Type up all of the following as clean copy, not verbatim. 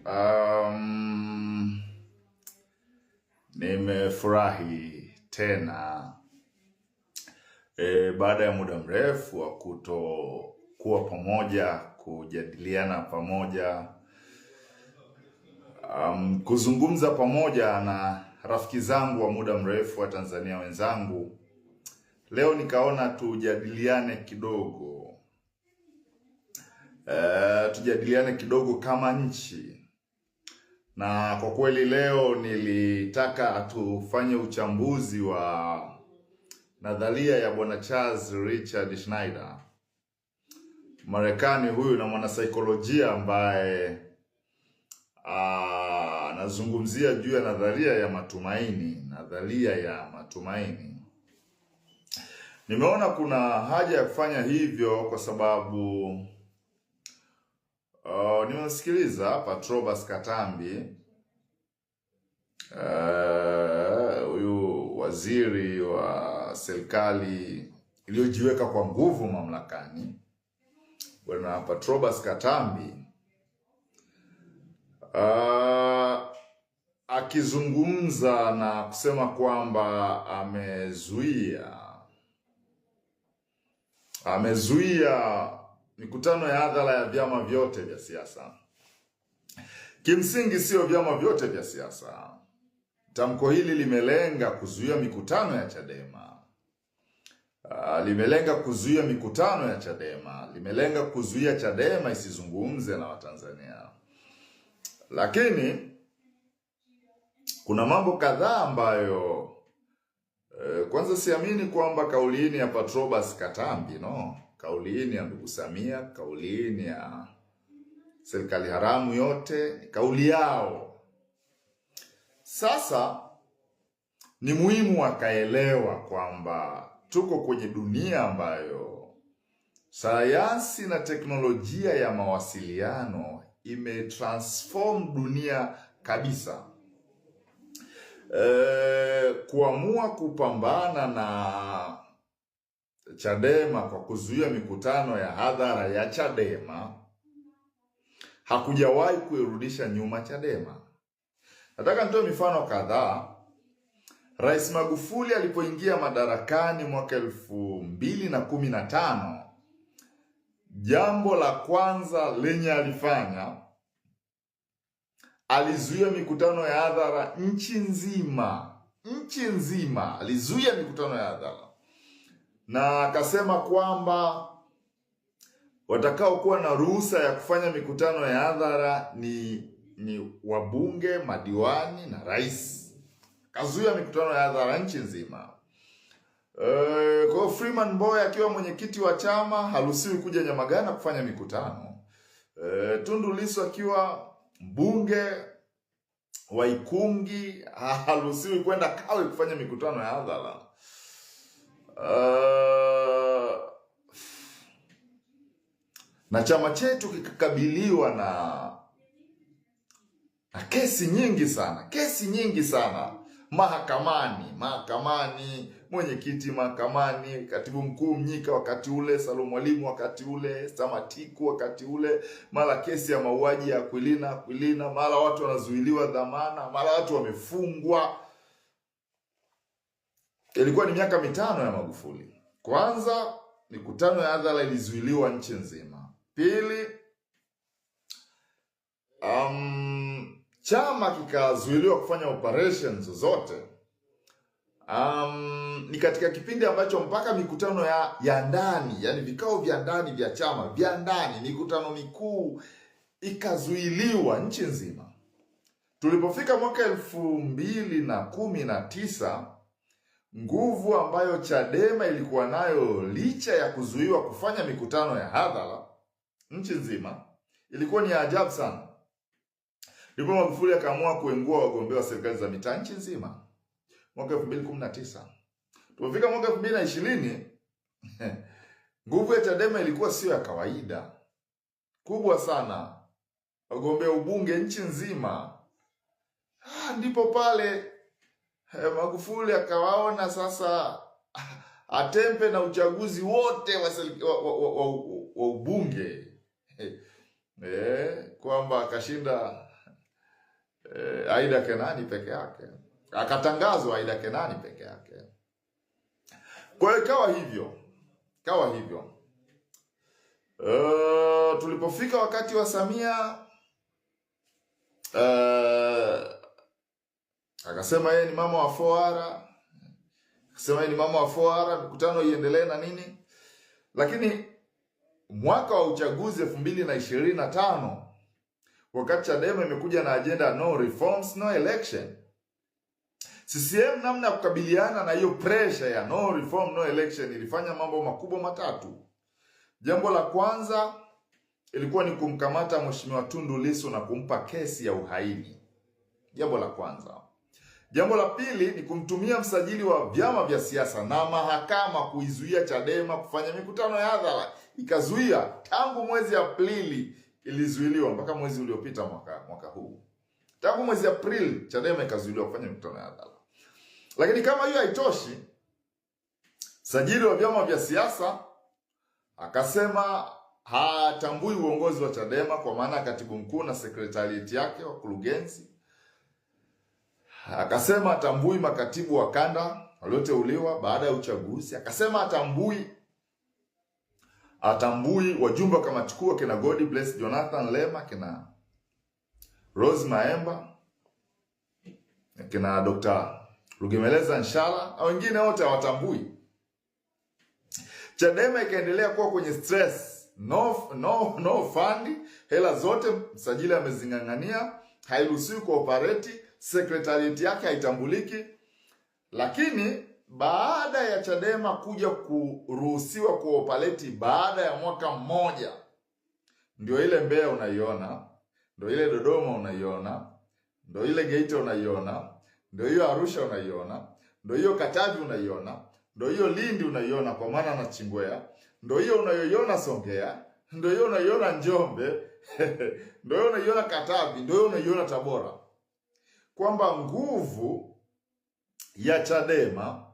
Um, Nimefurahi tena baada ya muda mrefu wa kutokuwa pamoja, kujadiliana pamoja, kuzungumza pamoja na rafiki zangu wa muda mrefu wa Tanzania wenzangu. Leo nikaona tujadiliane kidogo kama nchi. Na kwa kweli leo nilitaka tufanye uchambuzi wa nadharia ya Bwana Charles Richard Schneider, Marekani huyu na mwanasaikolojia ambaye anazungumzia juu ya nadharia ya matumaini. Nimeona kuna haja ya kufanya hivyo kwa sababu nimesikiliza Patrobas Katambi, huyu waziri wa serikali iliyojiweka kwa nguvu mamlakani, Bwana Patrobas Katambi akizungumza na kusema kwamba amezuia mikutano ya hadhara ya vyama vyote vya siasa. Kimsingi sio vyama vyote vya siasa. Tamko hili limelenga kuzuia mikutano ya Chadema. Limelenga kuzuia Chadema isizungumze na Watanzania. Lakini kuna mambo kadhaa ambayo kwanza siamini kwamba kauli hii ya Patrobas Katambi, kauli hii ya ndugu Samia, kauli hii ya serikali haramu yote, ni kauli yao. Sasa ni muhimu wakaelewa kwamba tuko kwenye dunia ambayo sayansi na teknolojia ya mawasiliano imetransform dunia kabisa. Kuamua kupambana na Chadema kwa kuzuia mikutano ya hadhara ya Chadema hakujawahi kuirudisha nyuma Chadema. Nataka nitoe mifano kadhaa. Rais Magufuli alipoingia madarakani mwaka 2015, jambo la kwanza lenye alifanya, alizuia mikutano ya hadhara nchi nzima, alizuia mikutano ya hadhara. Na akasema kwamba watakao kuwa na ruhusa ya kufanya mikutano ya hadhara ni wabunge, madiwani na rais. Kazuia mikutano ya hadhara nchi nzima. Kwa Freeman Mbowe akiwa mwenyekiti wa chama haruhusiwi kuja Nyamagana kufanya mikutano. Tundu Lissu akiwa mbunge wa Ikungi haruhusiwi kwenda Kawe kufanya mikutano ya hadhara. Na chama chetu kikakabiliwa na kesi nyingi sana mahakamani, mwenyekiti mahakamani, katibu mkuu Mnyika wakati ule, Salum Mwalimu wakati ule, Samatiku wakati ule, mara kesi ya mauaji ya Aquilina, mara watu wanazuiliwa dhamana, mara watu wamefungwa. Ilikuwa ni miaka 5 ya Magufuli. Kwanza, mikutano ya hadhara ilizuiliwa nchi nzima. Pili, chama kikazuiliwa kufanya operations zote. Ni katika kipindi ambacho mpaka mikutano ya ndani, yani vikao vya ndani vya chama, mikutano mikuu ikazuiliwa nchi nzima. Tulipofika mwaka 2019, nguvu ambayo Chadema ilikuwa nayo licha ya kuzuiwa kufanya mikutano ya hadhara nchi nzima ilikuwa ni ajabu sana. Ndipo Magufuli akaamua kuengua wagombea wa serikali za mitaa nchi nzima mwaka 2019. Tulipofika mwaka 2020, nguvu ya Chadema ilikuwa sio ya kawaida, kubwa sana, wagombea ubunge nchi nzima. Ndipo pale Magufuli akawaona sasa atempe na uchaguzi wote wa ubunge, kwamba akashinda Aida Kenani peke yake, akatangazwa Aida Kenani peke yake. Kwa hiyo kawa hivyo. Tulipofika wakati wa Samia, akasema yeye ni mama wa 4R, mikutano iendelee na nini. Lakini mwaka wa uchaguzi 2025, wakati Chadema imekuja na agenda no reforms no election, CCM namna ya kukabiliana na hiyo pressure ya no reform no election ilifanya mambo makubwa matatu. Jambo la kwanza ilikuwa ni kumkamata Mheshimiwa Tundu Lissu na kumpa kesi ya uhaini. Jambo la kwanza. Jambo la pili ni kumtumia msajili wa vyama vya siasa na mahakama kuizuia Chadema kufanya mikutano ya hadhara. Ikazuia tangu mwezi Aprili, ilizuiliwa mpaka mwezi uliopita mwaka huu. Tangu mwezi Aprili Chadema ikazuiliwa kufanya mikutano ya hadhara. Lakini kama hiyo haitoshi, msajili wa vyama vya siasa akasema hatambui uongozi wa Chadema, kwa maana katibu mkuu na secretariat yake, wakurugenzi. Akasema hatambui makatibu wa kanda walioteuliwa baada ya uchaguzi. Akasema hatambui wajumbe wa kamati kuu kina God Bless Jonathan Lema, kina Rose Maemba, kina Dr. Rugemeleza Nshala, na wengine wote hawatambui. Chadema ikaendelea kuwa kwenye stress. No fund, hela zote msajili amezingangania, hairuhusiwi kuoperate, secretariat yake haitambuliki. Lakini baada ya Chadema kuja kuruhusiwa kuoperate baada ya mwaka mmoja, ndio ile Mbeya unaiona, ndio ile Dodoma unaiona, ndio ile Geita unaiona, ndio hiyo Arusha unaiona, ndio hiyo Katavi unaiona, ndio hiyo Lindi unaiona kwa maana na Chingwea, ndio hiyo unayoiona Songea, ndio hiyo unaiona Njombe, ndio hiyo unaiona Katavi, ndio hiyo unaiona Tabora. Kwamba nguvu ya Chadema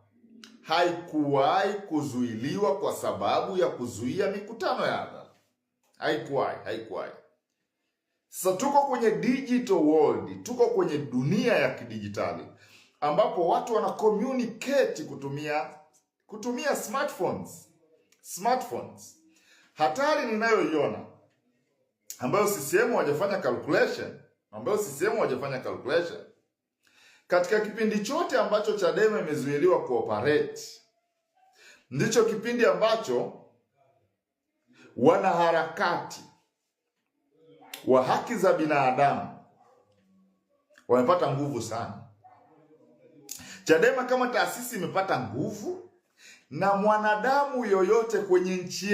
haikuwahi kuzuiliwa kwa sababu ya kuzuia mikutano ya hadhara. Haikuwahi. Sasa tuko kwenye digital world, tuko kwenye dunia ya kidijitali ambapo watu wana communicate kutumia smartphones. Hatari ninayoiona ambayo CCM hawajafanya calculation, katika kipindi chote ambacho Chadema imezuiliwa kuoperate, ndicho kipindi ambacho wanaharakati wa haki za binadamu wamepata nguvu sana. Chadema kama taasisi imepata nguvu, na mwanadamu yeyote kwenye nchi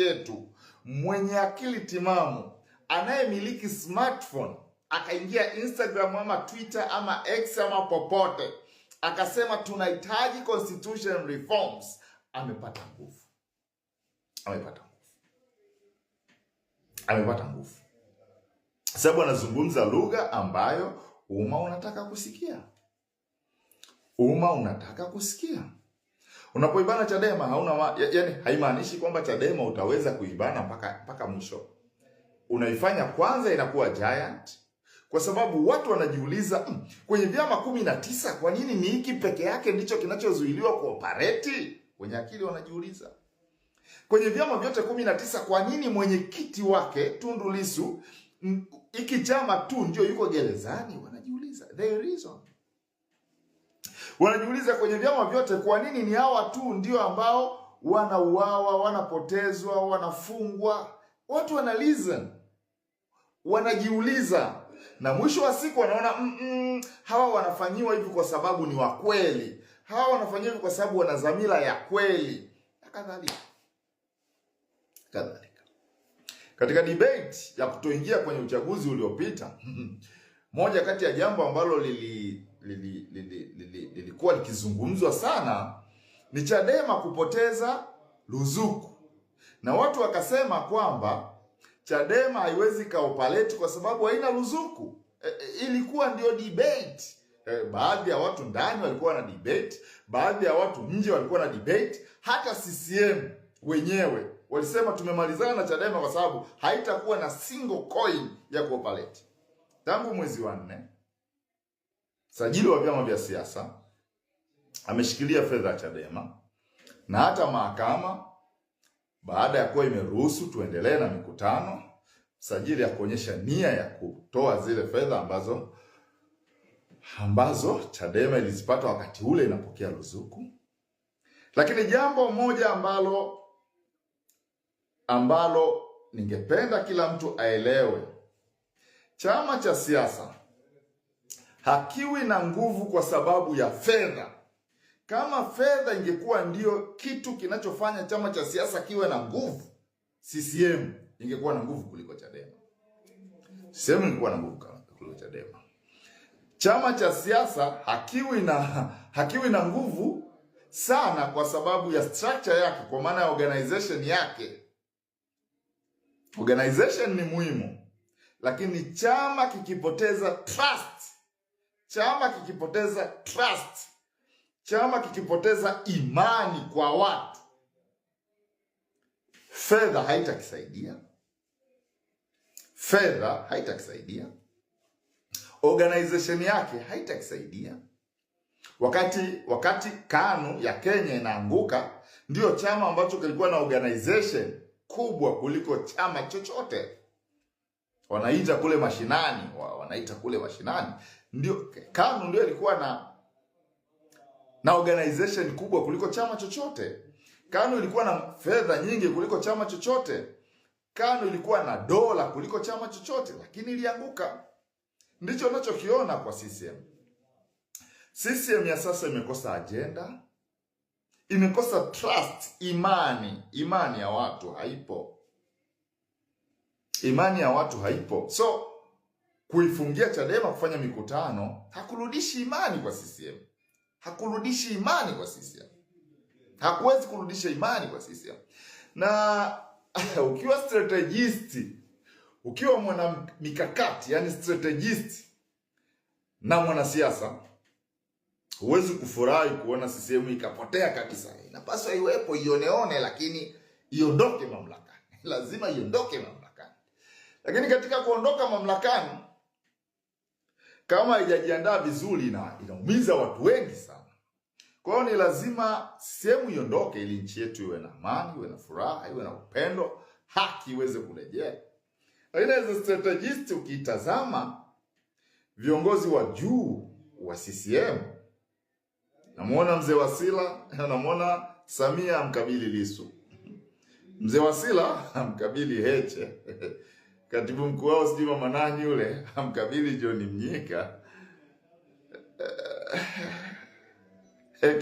yetu mwenye akili timamu anayemiliki smartphone akaingia Instagram ama Twitter ama X ama popote akasema tunahitaji constitution reforms, amepata nguvu. Sababu anazungumza lugha ambayo umma unataka kusikia. Unapoibana Chadema yani haimaanishi kwamba Chadema utaweza kuibana mpaka mwisho. Unaifanya kwanza inakuwa giant, kwa sababu watu wanajiuliza kwenye vyama 19 kwa nini ni hiki peke yake ndicho kinachozuiliwa kuoperate? Wenye akili wanajiuliza. Kwenye vyama vyote 19 kwa nini mwenyekiti wake Tundu Lissu hiki chama tu ndio yuko gerezani? Wanajiuliza the reason. Wanajiuliza kwenye vyama vyote kwa nini ni hawa tu ndio ambao wanauawa, wanapotezwa, wanafungwa? Watu wanajiuliza, na mwisho wa siku wanaona hawa wanafanyiwa hivi kwa sababu ni wa kweli, hawa wanafanyiwa hivi kwa sababu wana dhamira ya kweli, na kadhalika. Katika debate ya kutoingia kwenye uchaguzi uliopita, moja kati ya jambo ambalo lilikuwa likizungumzwa sana ni Chadema kupoteza ruzuku, na watu wakasema kwamba Chadema haiwezi kaoperate kwa sababu haina ruzuku. Ilikuwa ndio debate. Baadhi ya watu ndani walikuwa na debate, baadhi ya watu nje walikuwa na debate, hata CCM wenyewe walisema tumemalizana na Chadema kwa sababu haitakuwa na single coin ya cooperate. Tangu mwezi wa 4, sajili wa vyama vya siasa ameshikilia fedha ya Chadema, na hata mahakama baada ya kuwa imeruhusu tuendelee na mikutano, sajili ya kuonyesha nia ya kutoa zile fedha ambazo Chadema ilizipata wakati ule inapokea ruzuku. Lakini jambo moja ambalo ningependa kila mtu aelewe, chama cha siasa hakiwi na nguvu kwa sababu ya fedha. Kama fedha ingekuwa ndio kitu kinachofanya chama cha siasa kiwe na nguvu, CCM ingekuwa na nguvu kuliko Chadema. CCM ingekuwa na nguvu kuliko Chadema. Chama cha siasa hakiwi na nguvu sana kwa sababu ya structure yake, kwa maana ya organization yake. Organization ni muhimu, lakini chama kikipoteza chama kikipoteza imani kwa watu, fedha haitakisaidia, organization yake haitakisaidia. Wakati KANU ya Kenya inaanguka, ndio chama ambacho kilikuwa na organization kubwa kuliko chama chochote. Wanaita kule mashinani, ndio KANU ndio ilikuwa na organization kubwa kuliko chama chochote. KANU ilikuwa na fedha nyingi kuliko chama chochote. KANU ilikuwa na dola kuliko chama chochote, lakini ilianguka. Ndicho unachokiona kwa CCM. CCM ya sasa imekosa agenda, imekosa trust, imani ya watu haipo. So kuifungia Chadema kufanya mikutano hakurudishi imani kwa CCM. Hakuwezi kurudisha imani kwa CCM. Na ukiwa strategist, ukiwa mwana mikakati, yani strategist na mwanasiasa, huwezi kufurahi kuona CCM ikapotea kabisa. Inapaswa iwepo, ioneone, lakini iondoke mamlakani. Lazima iondoke mamlakani. Lakini katika kuondoka mamlakani, kama haijajiandaa vizuri, inaumiza watu wengi sana. Kwa hiyo ni lazima CCM iondoke ili nchi yetu iwe na amani, iwe na furaha, iwe na upendo, haki iweze kurejea. Lakini as a strategist, ukitazama viongozi wa juu wa CCM, namuona Mzee Wasira, namuona Samia amkabili Lissu. Mzee Wasira amkabili Heche. Katibu mkuu wao sijui mama nani yule amkabili John Mnyika.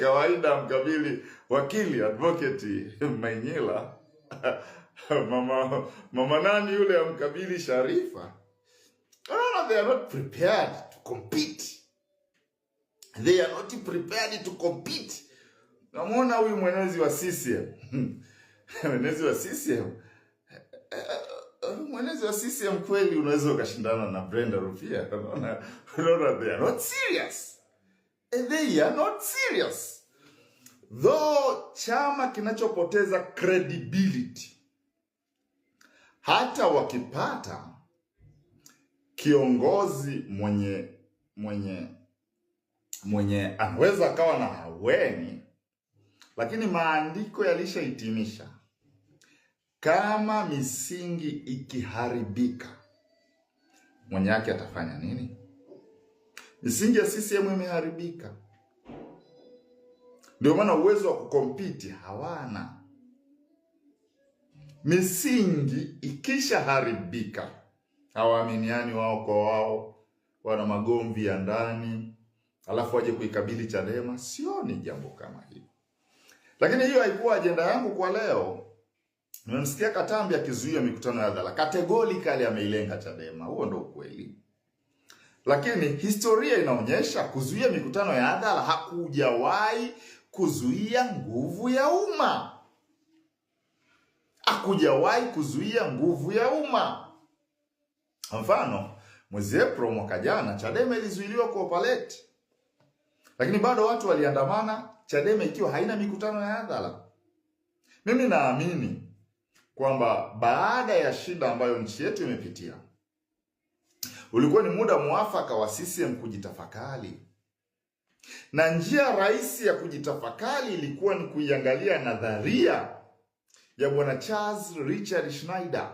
Kawaida amkabili wakili advocate Mainyila. mama nani yule amkabili Sharifa. No, they are not prepared to compete. Namuona huyu mwenezi wa CCM. Mwenezi wa CCM kweli unaweza ukashindana na Brenda Rupia. Unaona they are not serious. Though chama kinachopoteza credibility, hata wakipata kiongozi mwenye anaweza akawa na haweni, lakini maandiko yalishahitimisha, kama misingi ikiharibika, mwenye yake atafanya nini? Misingi ya CCM imeharibika. Ndio maana uwezo wa kukompiti hawana. Misingi ikisha haribika, hawaaminiani wao kwa wao, wana magomvi ya ndani, alafu waje kuikabili Chadema, sioni jambo kama hilo. Lakini hiyo haikuwa ajenda yangu kwa leo. Nimemsikia Katambi akizuia mikutano ya hadhara. Categorically ameilenga Chadema. Huo ndio ukweli. Lakini historia inaonyesha kuzuia mikutano ya hadhara hakujawahi kuzuia nguvu ya umma. Hakujawahi kuzuia nguvu ya umma. Mfano, mwezi Aprili mwaka jana Chadema ilizuiliwa cooperate. Lakini bado watu waliandamana, Chadema ikiwa haina mikutano ya hadhara. Mimi naamini kwamba baada ya shida ambayo nchi yetu imepitia, ulikuwa ni muda mwafaka wa CCM kujitafakari. Na njia rahisi ya kujitafakari ilikuwa ni kuiangalia nadharia ya Bwana Charles Richard Schneider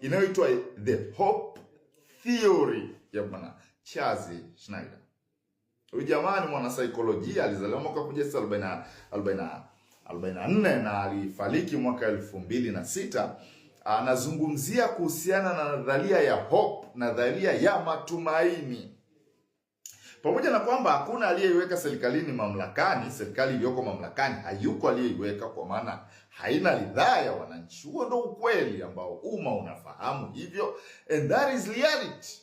inayoitwa The Hope Theory ya Bwana Charles Schneider. Huyu jamaa ni mwanasaikolojia, alizaliwa mwaka 1944 na alifariki mwaka 2006. Anazungumzia kuhusiana na nadharia ya hope, nadharia ya matumaini. Pamoja na kwamba hakuna aliyeiweka serikalini mamlakani, serikali iliyoko mamlakani hayuko aliyeiweka, kwa maana haina ridhaa ya wananchi. Huo ndio ukweli ambao umma unafahamu hivyo, and that is reality.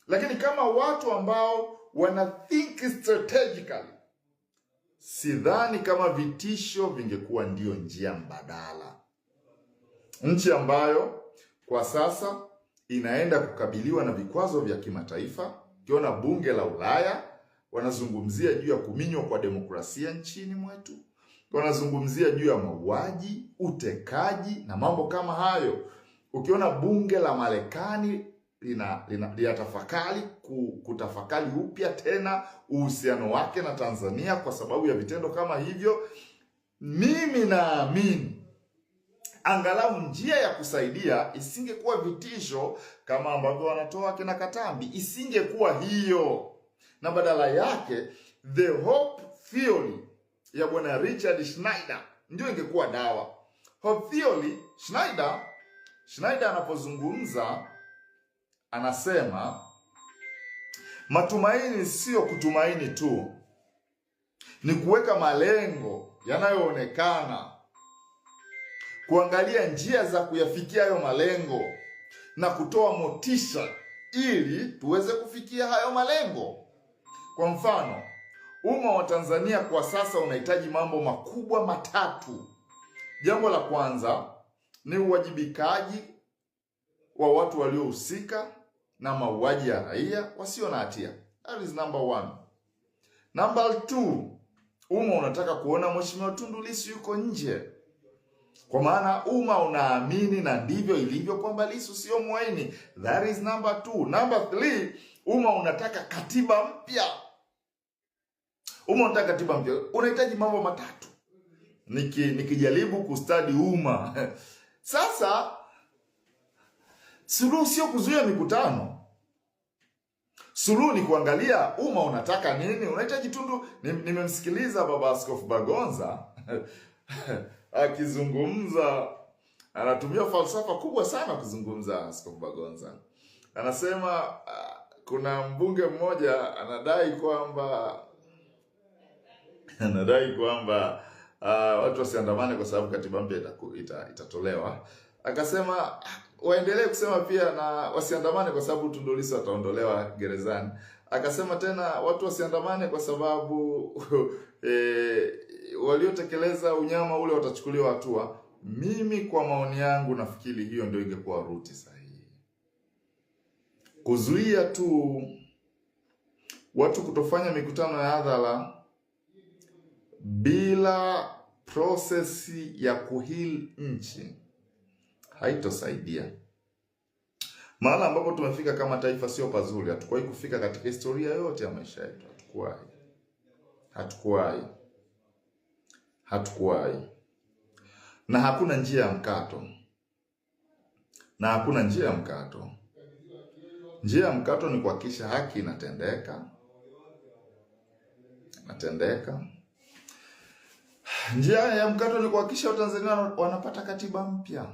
Lakini kama watu ambao wana think strategically, sidhani kama vitisho vingekuwa ndio njia mbadala. Nchi ambayo kwa sasa inaenda kukabiliwa na vikwazo vya kimataifa, kiona bunge la Ulaya wanazungumzia juu ya kuminywa kwa demokrasia nchini mwetu, wanazungumzia juu ya mauaji, utekaji na mambo kama hayo. Ukiona bunge la Marekani linatafakari kutafakari upya tena uhusiano wake na Tanzania kwa sababu ya vitendo kama hivyo, mimi naamini angalau njia ya kusaidia isingekuwa vitisho kama ambavyo wanatoa kina Katambi, isingekuwa hiyo, na badala yake the hope theory ya Bwana Richard Schneider ndio ingekuwa dawa. Hope theory, Schneider anapozungumza anasema matumaini sio kutumaini tu, ni kuweka malengo yanayoonekana, kuangalia njia za kuyafikia hayo malengo na kutoa motisha ili tuweze kufikia hayo malengo. Kwa mfano, umma wa Tanzania kwa sasa unahitaji mambo makubwa matatu. Jambo la kwanza ni uwajibikaji wa watu waliohusika na mauaji ya raia wasio na hatia. That is number 1. Number 2, umma unataka kuona Mheshimiwa Tundu Lissu yuko nje. Kwa maana umma unaamini, na ndivyo ilivyo, kwamba Lissu sio mwaini. That is number 2. Number 3, umma unataka katiba mpya. Umma unataka katiba mpya. Unahitaji mambo matatu. Nikijaribu kustadi umma. Sasa suluhu sio kuzuia mikutano. Suluhu ni kuangalia umma unataka nini. Unahitaji Tundu. Nimemsikiliza Baba Askofu Bagonza akizungumza, anatumia falsafa kubwa sana kuzungumza. Askofu Bagonza anasema kuna mbunge mmoja anadai kwamba watu wasiandamane kwa sababu katiba mpya itatolewa. Akasema waendelee kusema pia na wasiandamane kwa sababu Tundu Lissu ataondolewa gerezani. Akasema tena watu wasiandamane kwa sababu waliotekeleza unyama ule watachukuliwa hatua. Mimi kwa maoni yangu nafikiri hiyo ndio ingekuwa ruti sahihi. Kuzuia tu watu kutofanya mikutano ya hadhara bila prosesi ya kuheal nchi haitosaidia. Mahala ambapo tumefika kama taifa sio pazuri. Hatukuwahi kufika katika historia yote ya maisha yetu. Hatukuwahi. Na hakuna njia ya mkato. Njia ya mkato ni kuhakikisha haki inatendeka. Njia ya mkato ni kuhakikisha Watanzania wanapata katiba mpya.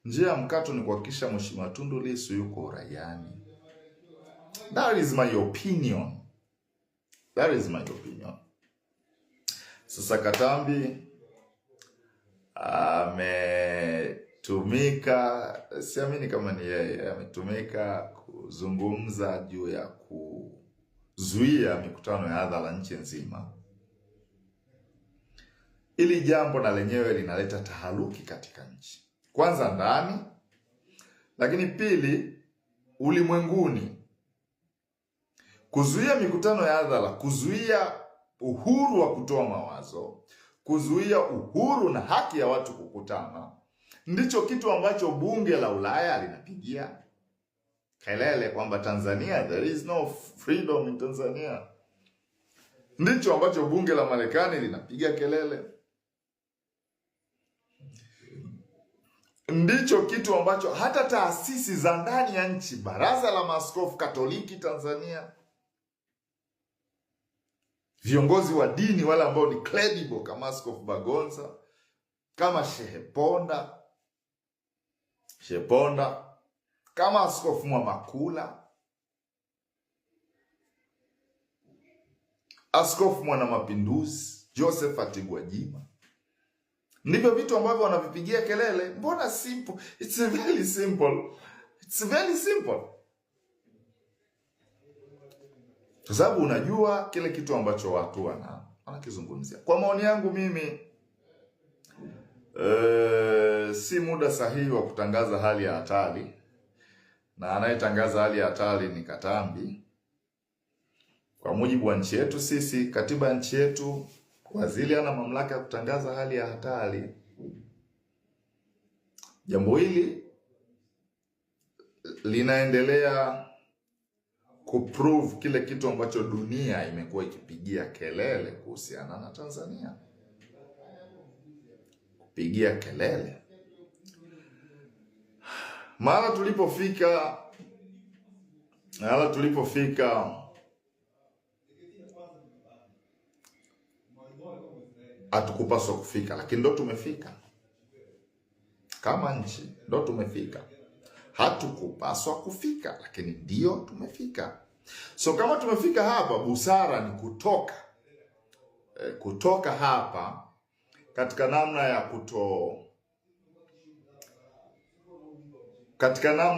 Njia ya mkato ni kuhakikisha Mheshimiwa Tundu Lissu yuko uraiani. That is my opinion. Sasa Katambi ametumika, siamini kama ni yeye, ametumika kuzungumza juu ya kuzuia mikutano ya hadhara nchi nzima. Ili jambo na lenyewe linaleta taharuki katika nchi. Kwanza ndani, lakini pili ulimwenguni. Kuzuia mikutano ya hadhara, kuzuia uhuru wa kutoa mawazo, kuzuia uhuru na haki ya watu kukutana, Ndicho kitu ambacho bunge la Ulaya linapigia kelele kwamba Tanzania, there is no freedom in Tanzania. Ndicho ambacho bunge la Marekani linapiga kelele. Ndicho kitu ambacho hata taasisi za ndani ya nchi, Baraza la Maaskofu Katoliki Tanzania, viongozi wa dini wale ambao ni credible kama Askofu Bagonza, kama Shehe Ponda, kama Askofu Mwamakula, Askofu Mwanamapinduzi Josephat Gwajima, ndivyo vitu ambavyo wanavipigia kelele. Mbona simple? It's very simple. It's very simple. Kwa sababu unajua kile kitu ambacho watu wanakizungumzia. Kwa maoni yangu mimi, si muda sahihi wa kutangaza hali ya hatari, na anayetangaza hali ya hatari ni Katambi. Kwa mujibu wa nchi yetu sisi, katiba ya nchi yetu, waziri ana mamlaka ya kutangaza hali ya hatari. Jambo hili linaendelea kuprove kile kitu ambacho dunia imekuwa ikipigia kelele kuhusiana na Tanzania. Kupigia kelele. Mahala tulipofika hatukupaswa kufika, lakini ndo tumefika. Kama nchi ndo tumefika. Hatukupaswa kufika, lakini ndio tumefika. So kama tumefika hapa, busara ni kutoka hapa katika namna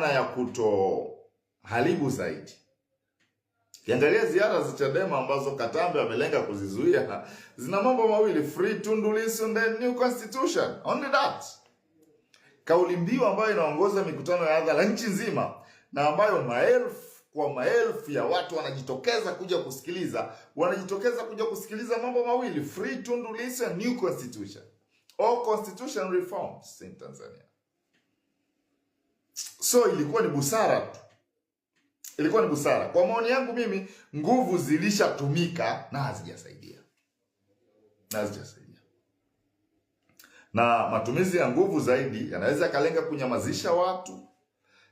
ya haribu zaidi. Kiangalia ziara za Chadema ambazo Katambi amelenga kuzizuia, zina mambo mawili: free Tundu Lissu and then new constitution. Only that. Kauli mbiu ambayo inaongoza mikutano ya hadhara nchi nzima, na ambayo maelfu ya watu wanajitokeza kuja kusikiliza mambo mawili: free Tundu Lissu and new constitution, or constitution reforms in Tanzania. So ilikuwa ni busara tu. Ilikuwa ni busara. Kwa maoni yangu mimi, nguvu zilishatumika na hazijasaidia. Na matumizi ya nguvu zaidi yanaweza yakalenga kunyamazisha watu,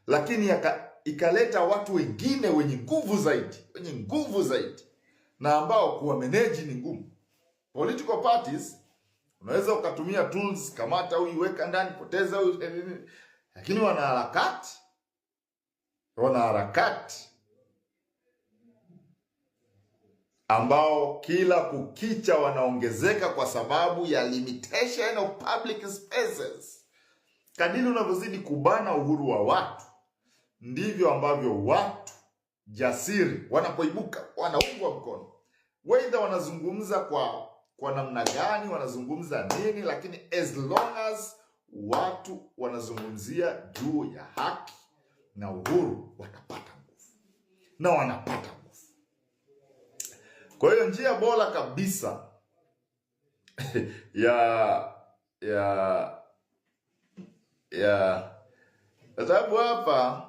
lakini ikaleta watu wengine wenye nguvu zaidi, na ambao kuwa manage ni ngumu. Political parties unaweza ukatumia tools, kamata huyu, weka ndani, poteza huyu, lakini wanaharakati ambao kila kukicha wanaongezeka kwa sababu ya limitation of public spaces. Kadiri unavyozidi kubana uhuru wa watu, ndivyo ambavyo watu jasiri wanapoibuka, wanaungwa mkono. Whether wanazungumza kwa namna gani, wanazungumza nini, lakini as long as watu wanazungumzia juu ya haki na uhuru, watapata nguvu. Na wanapata nguvu. Kwa hiyo njia bora kabisa sababu hapa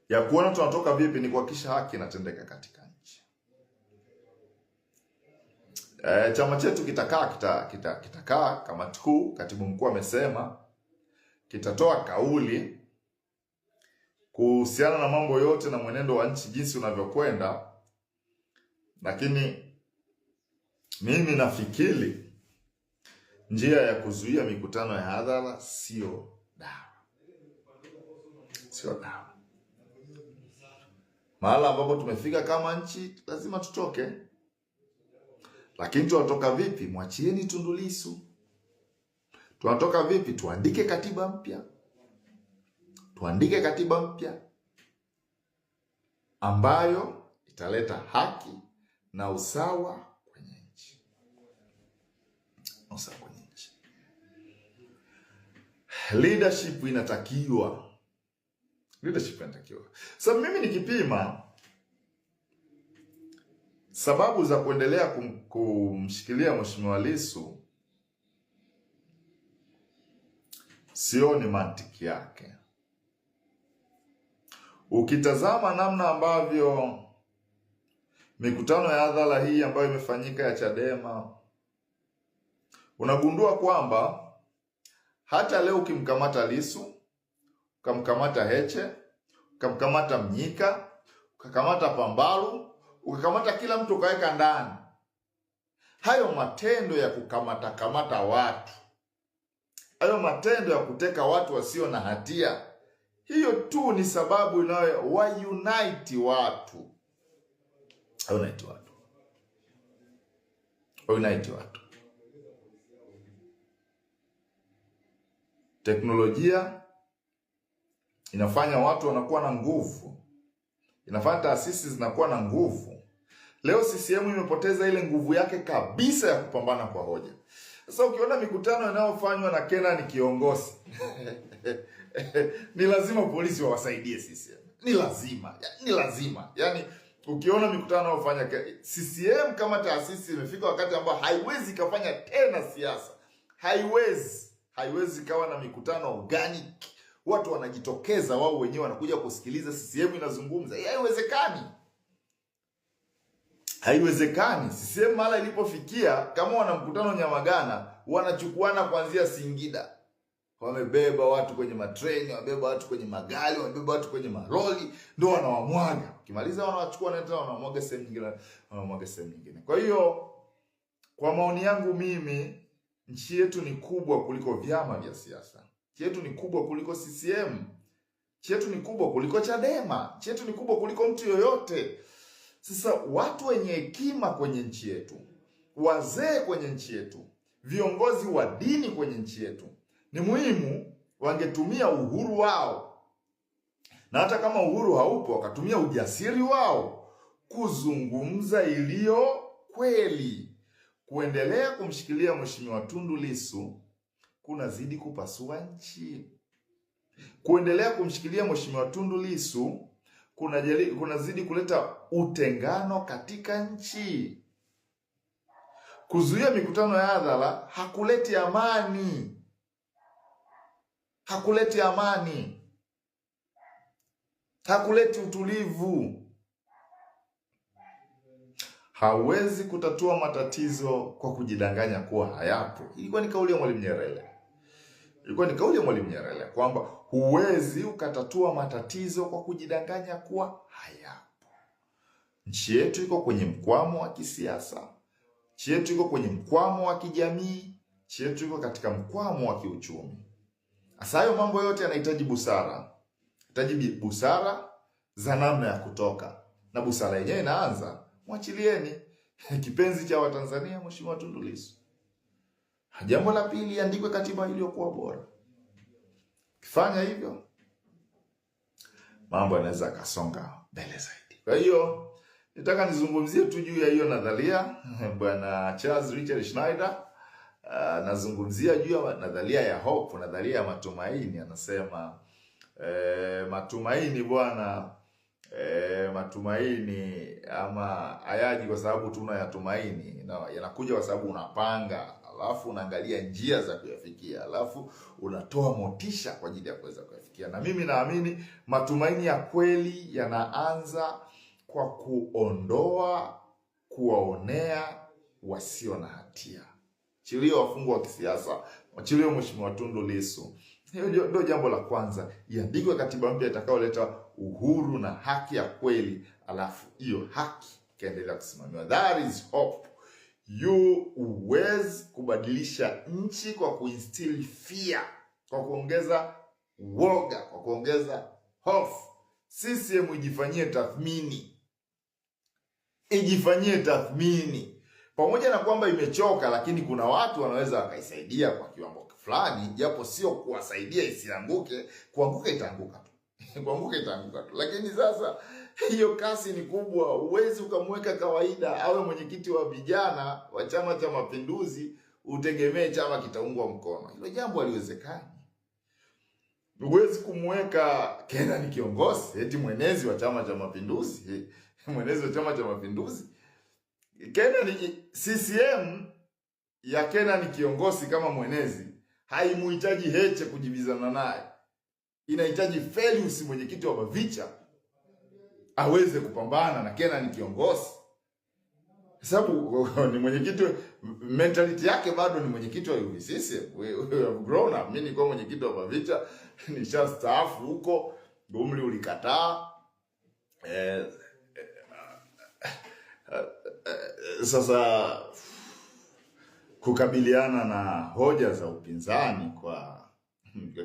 ya kuona tunatoka vipi ni kuhakikisha haki inatendeka katika nchi. Chama chetu kitakaa kamati kuu, katibu mkuu amesema kitatoa kauli kuhusiana na mambo yote na mwenendo wa nchi jinsi unavyokwenda. Lakini mimi nafikiri njia ya kuzuia mikutano ya hadhara sio dawa. Mahala ambapo tumefika kama nchi, lazima tutoke. Lakini tunatoka vipi? Mwachieni Tundu Lissu. Tunatoka vipi? Tuandike katiba mpya ambayo italeta haki na usawa kwenye nchi. Leadership inatakiwa. So mimi nikipima sababu za kuendelea kumshikilia Mheshimiwa Lissu, sioni mantiki yake. Ukitazama namna ambavyo mikutano ya hadhara hii ambayo imefanyika ya Chadema, unagundua kwamba hata leo ukimkamata Lissu, ukamkamata Heche, ukamkamata Mnyika, ukakamata Pambalu, ukakamata kila mtu ukaweka ndani, hayo matendo ya kukamata watu, hayo matendo ya kuteka watu wasio na hatia, hiyo tu ni sababu inayo unite watu. Unite watu. Teknolojia inafanya watu wanakuwa na nguvu, inafanya taasisi zinakuwa na nguvu. Leo CCM imepoteza ile nguvu yake kabisa ya kupambana kwa hoja. Sasa ukiona mikutano inayofanywa na Kenan Kiongosi ni lazima polisi wawasaidie CCM. Ni lazima. Yaani ukiona mikutano inayofanya CCM kama taasisi imefika wakati ambao haiwezi kufanya tena siasa. Haiwezi kawa na mikutano organic. Watu wanajitokeza wao wenyewe wanakuja kusikiliza CCM inazungumza. Haiwezekani. CCM mara ilipofikia kama wana mkutano Nyamagana, wanachukuana kuanzia Singida. Wamebeba watu kwenye matreni, wamebeba watu kwenye magari, wamebeba watu kwenye maroli, ndio wanawamwaga. Ukimaliza wanawachukua na tena wanamwaga sehemu nyingine. Kwa hiyo kwa maoni yangu mimi, nchi yetu ni kubwa kuliko vyama vya siasa. Nchi yetu ni kubwa kuliko CCM. Nchi yetu ni kubwa kuliko Chadema. Nchi yetu ni kubwa kuliko mtu yoyote. Sasa watu wenye hekima kwenye nchi yetu, wazee kwenye nchi yetu, viongozi wa dini kwenye nchi yetu, ni muhimu wangetumia uhuru wao, na hata kama uhuru haupo, wakatumia ujasiri wao kuzungumza iliyo kweli. Kuendelea kumshikilia Mheshimiwa Tundu Lissu kunazidi kupasua nchi. Kuendelea kumshikilia Mheshimiwa Tundu Lissu kunazidi kuleta utengano katika nchi. Kuzuia mikutano ya hadhara hakuleti amani. Hakuleti utulivu. Hawezi kutatua matatizo kwa kujidanganya kuwa hayapo. Ilikuwa ni kauli ya Mwalimu Nyerere. Kwamba huwezi ukatatua matatizo kwa kujidanganya kuwa hayapo. Nchi yetu iko kwenye mkwamo wa kisiasa. Nchi yetu iko kwenye mkwamo wa kijamii. Nchi yetu iko katika mkwamo wa kiuchumi. Sasa hayo mambo yote yanahitaji busara. Yanahitaji busara za namna ya kutoka. Na busara yenyewe inaanza, mwachilieni kipenzi cha Watanzania Mheshimiwa Tundu Lissu. Jambo la pili, andikwe katiba iliyokuwa bora. Kifanya hivyo, mambo yanaweza kasonga mbele zaidi. Kwa hiyo nitaka nizungumzie tu juu ya hiyo nadharia. Bwana Charles Richard Schneider nazungumzia juu ya nadharia ya hope, nadharia ya matumaini. Anasema matumaini bwana, matumaini ama hayaji kwa sababu tunayatumaini, yanakuja kwa sababu unapanga, alafu unaangalia njia za kuyafikia, alafu unatoa motisha kwa ajili ya kuweza kuyafikia. Na mimi naamini matumaini ya kweli yanaanza kwa kuwaonea wasio na hatia. Chilio wafungwa wa kisiasa, chilio Mheshimiwa Tundu Lissu. Hiyo ndio jambo la kwanza. Iandikwe katiba mpya itakayoleta uhuru na haki ya kweli, alafu hiyo haki kaendelea kusimamiwa. That is hope. Huwezi kubadilisha nchi kwa kuinstill fear, kwa kuongeza woga, kwa kuongeza hofu. CCM ijifanyie tathmini. Pamoja na kwamba imechoka, lakini kuna watu wanaweza wakaisaidia kwa kiwango fulani, japo sio kuwasaidia isianguke. Kuanguka itaanguka tu. Lakini sasa hiyo kasi ni kubwa. Huwezi ukamweka kawaida awe mwenyekiti wa vijana wa Chama cha Mapinduzi utegemee chama kitaungwa mkono. Hilo jambo haliwezekani. Huwezi kumweka Kenan Kiongosi eti mwenezi wa Chama cha Mapinduzi. Mwenezi wa Chama cha Mapinduzi. CCM ya Kenan Kiongosi kama mwenezi haimuhitaji Heche kujibizana naye, inahitaji Felius mwenyekiti wa Bavicha aweze kupambana na Kenan Kiongosi, sababu ni mwenyekiti, mentality yake bado ni mwenyekiti wa UVCCM. We have grown up. Mimi niko mwenyekiti wa Bavicha, nishastaafu huko, umri ulikataa. Sasa kukabiliana na hoja za upinzani kwa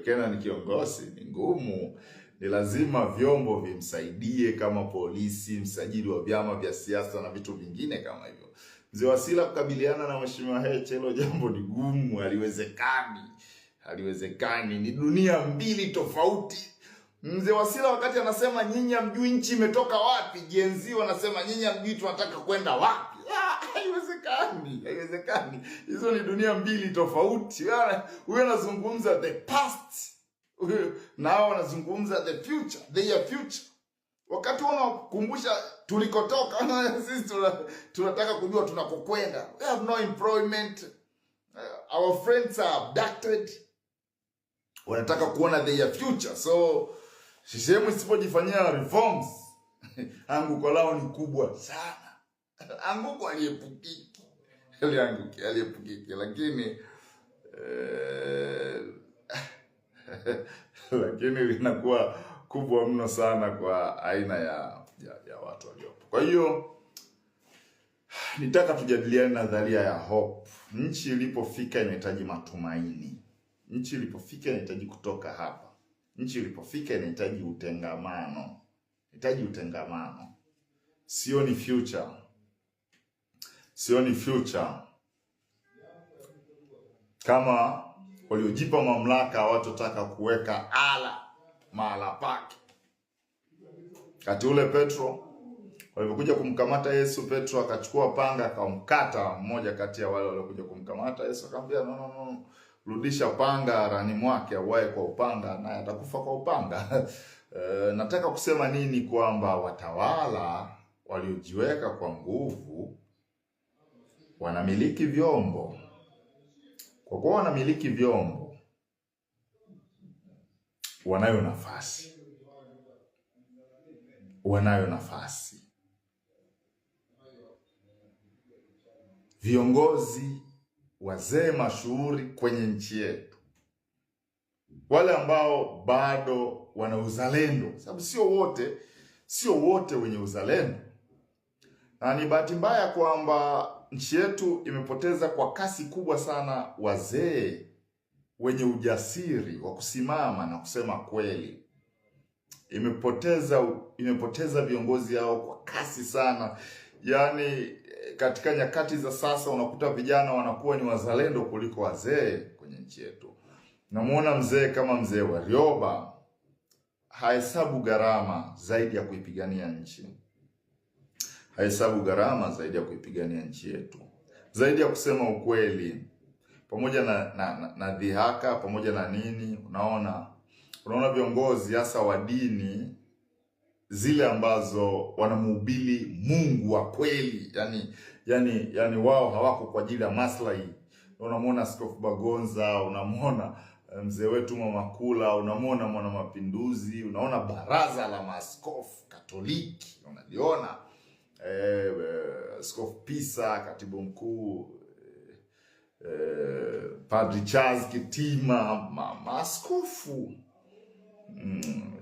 Kenan Kiongosi ni ngumu. Ni lazima vyombo vimsaidie kama polisi, msajili wa vyama vya siasa na vitu vingine kama hivyo. Mzee Wasira kukabiliana na Mheshimiwa Heche, hilo jambo ni gumu, haliwezekani. Ni dunia mbili tofauti. Mzee Wasira wakati anasema nyinyi hamjui nchi imetoka wapi, Gen Z wanasema nyinyi hamjui tunataka kwenda wapi. Haiwezekani. Hizo ni dunia mbili tofauti. Wewe unazungumza the past, nao wanazungumza the future, their future. Wakati wanakumbusha tulikotoka, sisi tunataka kujua tunakokwenda. We have no employment. Our friends are abducted. Wanataka kuona their future. So sisemu isipojifanyia reforms, anguko lao ni kubwa sana. Anguko aliyepukiki. Lakini lakini linakuwa kubwa mno sana kwa aina ya watu waliopo. Kwa hiyo nitaka tujadiliane nadharia ya hope. Nchi ilipofika inahitaji matumaini. Nchi ilipofika inahitaji kutoka hapa. Nchi ilipofika inahitaji utengamano. Sioni future kama waliojipa mamlaka hawatotaka kuweka ala mahala pake. Kati ule Petro walipokuja kumkamata Yesu, Petro akachukua panga akamkata mmoja kati ya wale waliokuja kumkamata Yesu. Akamwambia no, rudisha panga rani mwake, auae kwa upanga naye atakufa kwa upanga. Nataka kusema nini? Kwamba watawala waliojiweka kwa nguvu wanamiliki vyombo. Kwa kuwa wanamiliki vyombo, wanayo nafasi. Viongozi wazee mashuhuri kwenye nchi yetu, wale ambao bado wana uzalendo, sababu sio wote wenye uzalendo. Na ni bahati mbaya kwamba nchi yetu imepoteza kwa kasi kubwa sana wazee wenye ujasiri wa kusimama na kusema kweli. Imepoteza viongozi hao kwa kasi sana. Yaani katika nyakati za sasa unakuta vijana wanakuwa ni wazalendo kuliko wazee kwenye nchi yetu. Namuona mzee kama mzee Warioba hahesabu gharama zaidi ya kuipigania nchi. Yetu. Zaidi ya kusema ukweli, pamoja na dhihaka, pamoja na nini, unaona viongozi hasa wa dini zile ambazo wanamhubiri Mungu wa kweli, yani wao hawako kwa ajili ya maslahi. Unamuona Askofu Bagonza, unamuona mzee wetu Mama Kula, unamuona Mwana Mapinduzi, unaona Baraza la Maaskofu Katoliki, unaliona Askofu Pisa, katibu mkuu, Padri Charles Kitima, maaskofu,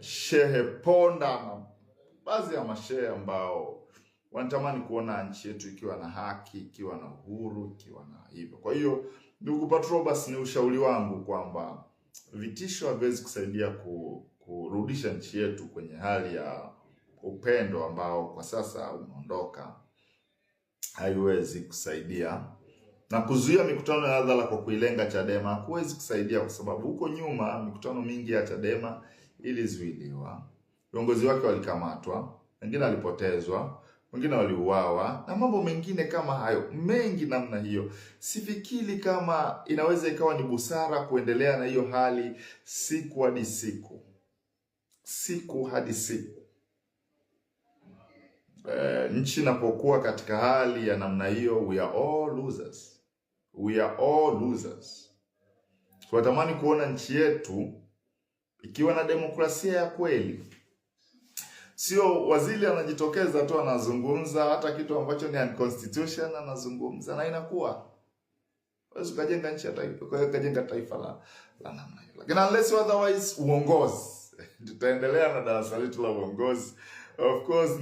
Shehe Ponda na baadhi ya mashehe ambao wanatamani kuona nchi yetu ikiwa na haki, ikiwa na uhuru, ikiwa na hivyo. Kwa hiyo ndugu Patrobas, ni ushauri wangu kwamba vitisho haviwezi kusaidia kurudisha nchi yetu kwenye hali ya upendo ambao kwa sasa umeondoka. Haiwezi kusaidia. Na kuzuia mikutano ya hadhara kwa kuilenga Chadema hakuwezi kusaidia, kwa sababu huko nyuma mikutano mingi ya Chadema ilizuiliwa. Viongozi wake walikamatwa, wengine walipotezwa, wengine waliuawa na mambo mengine kama hayo, mengi namna hiyo. Sifikiri kama inaweza ikawa ni busara kuendelea na hiyo hali siku hadi siku. Nchi inapokuwa katika hali ya namna hiyo, we are all losers. Tunatamani kuona nchi yetu ikiwa na demokrasia ya kweli. Sio waziri anajitokeza tu anazungumza hata kitu ambacho ni unconstitutional anazungumza na inakuwa. Wewe ukajenga nchi ya taifa, ukajenga taifa la namna hiyo. Lakini unless otherwise uongozi. Tutaendelea na darasa letu la uongozi. Of course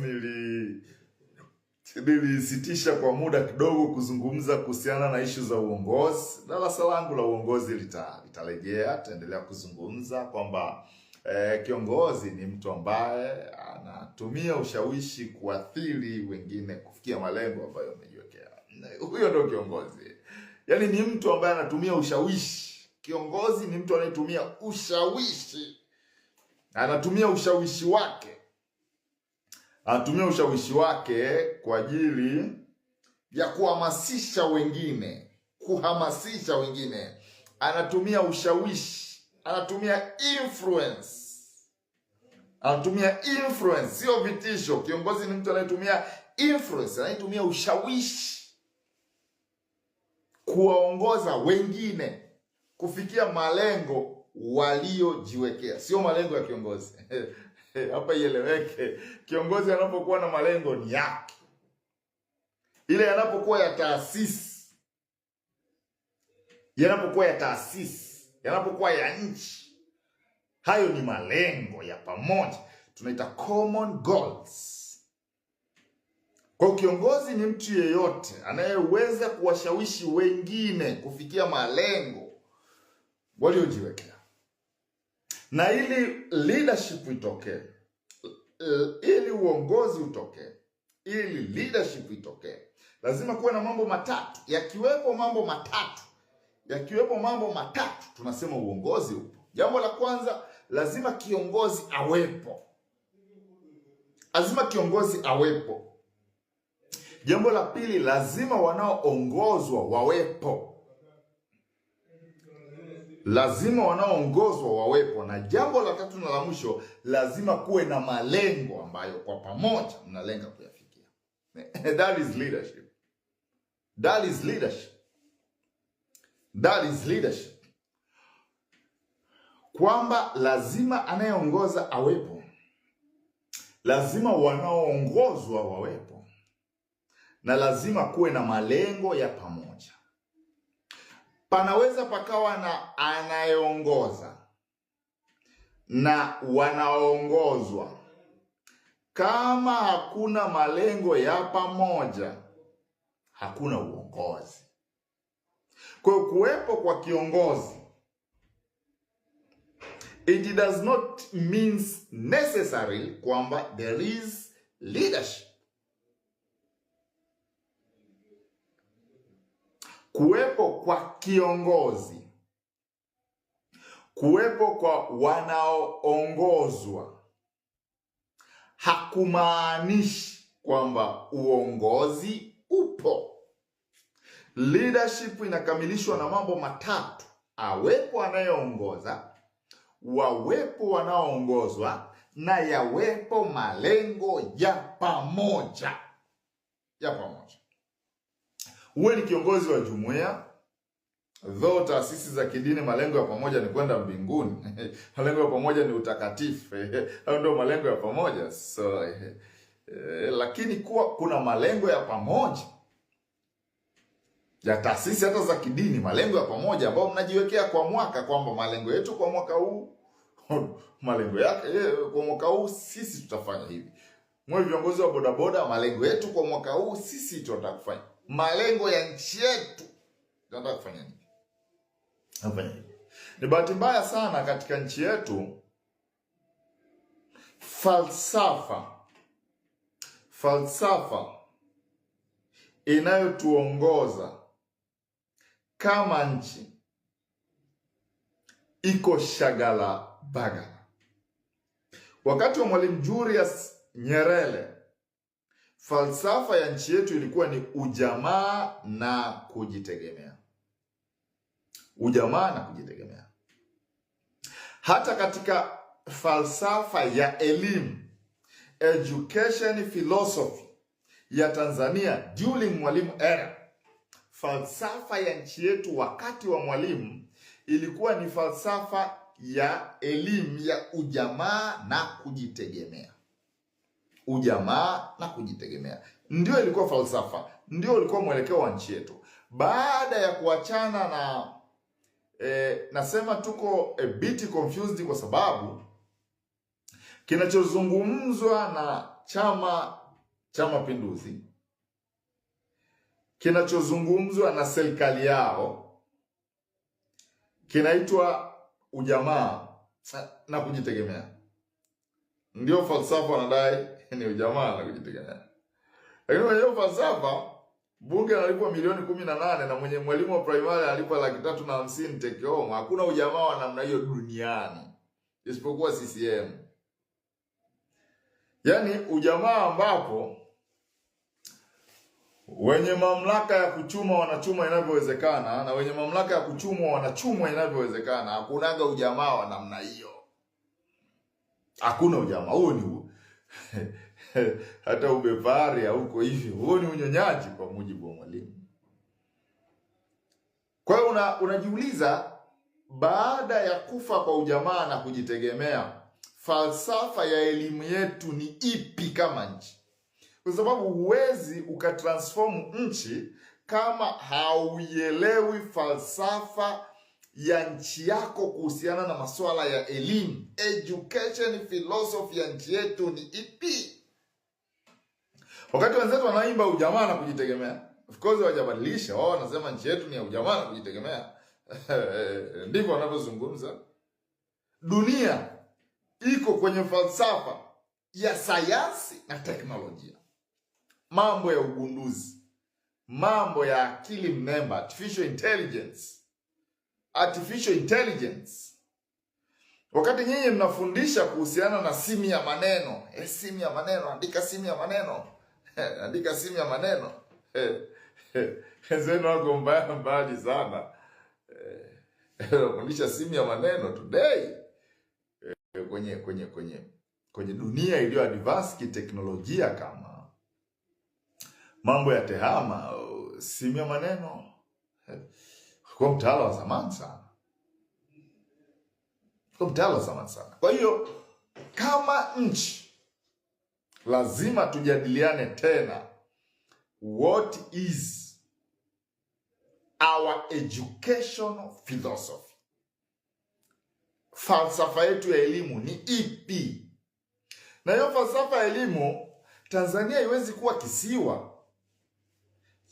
nilisitisha kwa muda kidogo kuzungumza kuhusiana na issue za uongozi. Darasa langu la uongozi litarejea, tutaendelea kuzungumza kwamba kiongozi ni mtu ambaye anatumia ushawishi kuathiri wengine kufikia malengo ambayo amejiwekea. Huyo ndio kiongozi. Yaani ni mtu ambaye anatumia ushawishi. Kiongozi ni mtu anayetumia ushawishi. Anatumia ushawishi wake. Anatumia ushawishi wake kwa ajili ya kuhamasisha wengine. Kuhamasisha wengine. Anatumia ushawishi. Anatumia influence. Anatumia influence, sio vitisho. Kiongozi ni mtu anayetumia influence, anayetumia ushawishi kuwaongoza wengine kufikia malengo waliojiwekea. Sio malengo ya kiongozi. Hapa ieleweke. Kiongozi anapokuwa na malengo ni yake. Ile yanapokuwa ya taasisi. Yanapokuwa ya taasisi, yanapokuwa ya nchi, hayo ni malengo ya pamoja. Tunaita common goals. Kwa kiongozi ni mtu yeyote anayeweza kuwashawishi wengine kufikia malengo waliojiwekea. Na ili leadership itokee, ili uongozi utokee, ili leadership itokee, lazima kuwe na mambo matatu. Yakiwepo mambo matatu, tunasema uongozi upo. Jambo la kwanza, lazima kiongozi awepo. Lazima kiongozi awepo. Jambo la pili, lazima wanaoongozwa wawepo. Lazima wanaoongozwa wawepo. Na jambo la tatu na la mwisho, lazima kuwe na malengo ambayo kwa pamoja mnalenga kuyafikia. That is leadership. That is leadership. That is leadership. Kwamba lazima anayeongoza awepo. Lazima wanaoongozwa wawepo. Na lazima kuwe na malengo ya pamoja. Panaweza pakawa na anayeongoza na wanaoongozwa. Kama hakuna malengo ya pamoja, hakuna uongozi. Kwa kuwepo kwa kiongozi, it does not means necessarily kwamba there is leadership. Kuwepo kwa kiongozi, kuwepo kwa wanaoongozwa, hakumaanishi kwamba uongozi upo. Leadership inakamilishwa na mambo matatu. Awepo anayeongoza, wawepo wanaoongozwa, na yawepo malengo ya pamoja. Ya pamoja. Uwe ni kiongozi wa jumuiya, though taasisi za kidini malengo ya pamoja ni kwenda mbinguni. Malengo ya pamoja ni utakatifu. Hayo ndio malengo ya pamoja. So lakini kuna malengo ya pamoja ya taasisi hata za kidini, malengo ya pamoja ambayo mnajiwekea kwa mwaka, kwamba malengo yetu kwa mwaka huu, malengo yake kwa mwaka huu sisi tutafanya hivi. Mwe viongozi wa bodaboda, malengo yetu kwa mwaka huu sisi tunataka kufanya. Malengo ya nchi yetu tunataka kufanya nini? Nafanya hivi. Ni bahati mbaya sana katika nchi yetu, falsafa inayotuongoza kama nchi iko shagala bagala. Wakati wa Mwalimu Julius Nyerere, falsafa ya nchi yetu ilikuwa ni ujamaa na kujitegemea. Ujamaa na kujitegemea. Hata katika falsafa ya elimu, education philosophy ya Tanzania during Mwalimu era, falsafa ya nchi yetu wakati wa Mwalimu ilikuwa ni falsafa ya elimu ya ujamaa na kujitegemea. Ujamaa na kujitegemea ndio ilikuwa falsafa, ndio ilikuwa mwelekeo wa nchi yetu. Baada ya kuachana na nasema tuko a bit confused kwa sababu kinachozungumzwa na Chama cha Mapinduzi, kinachozungumzwa na serikali yao kinaitwa ujamaa na kujitegemea. Ndio falsafa wanadai ni ujamaa na kujitegemea. Lakini kwenye hiyo falsafa bunge analipwa milioni 18 na mwenye mwalimu wa primary analipwa 350,000 take home. Hakuna ujamaa wa namna hiyo duniani isipokuwa CCM. Yaani ujamaa ambapo wenye mamlaka ya kuchuma wanachuma inavyowezekana na wenye mamlaka ya kuchumwa wanachumwa inavyowezekana. Hakunaga ujamaa wa namna hiyo. Hakuna ujamaa. Huo ni hata ubepari huko hivi. Huo ni unyonyaji kwa mujibu wa mwalimu. Kwa hiyo unajiuliza, baada ya kufa kwa ujamaa na kujitegemea, falsafa ya elimu yetu ni ipi kama nchi? Kwa sababu huwezi ukatransform nchi kama hauielewi falsafa ya nchi yako kuhusiana na masuala ya elimu. Education philosophy ya nchi yetu ni ipi? Wakati wenzetu wanaimba ujamaa na kujitegemea, of course hawajabadilisha. Wao wanasema nchi yetu ni ya ujamaa na kujitegemea. Ndivyo wanavyozungumza. Dunia iko kwenye falsafa ya sayansi na teknolojia. Mambo ya ugunduzi, mambo ya akili mnemba, artificial intelligence. Wakati nyinyi mnafundisha kuhusiana na simu ya maneno, simu ya maneno, andika simu ya maneno, andika simu ya maneno. Zeno wako mbali sana. Unafundisha simu ya maneno today. Kwenye dunia iliyo advance kiteknolojia kama mambo ya tehama, simu ya maneno kwa mtaala wa zamani sana. Kwa hiyo kama nchi lazima tujadiliane tena, what is our educational philosophy? Falsafa yetu ya elimu ni ipi? Na hiyo falsafa ya elimu, Tanzania haiwezi kuwa kisiwa.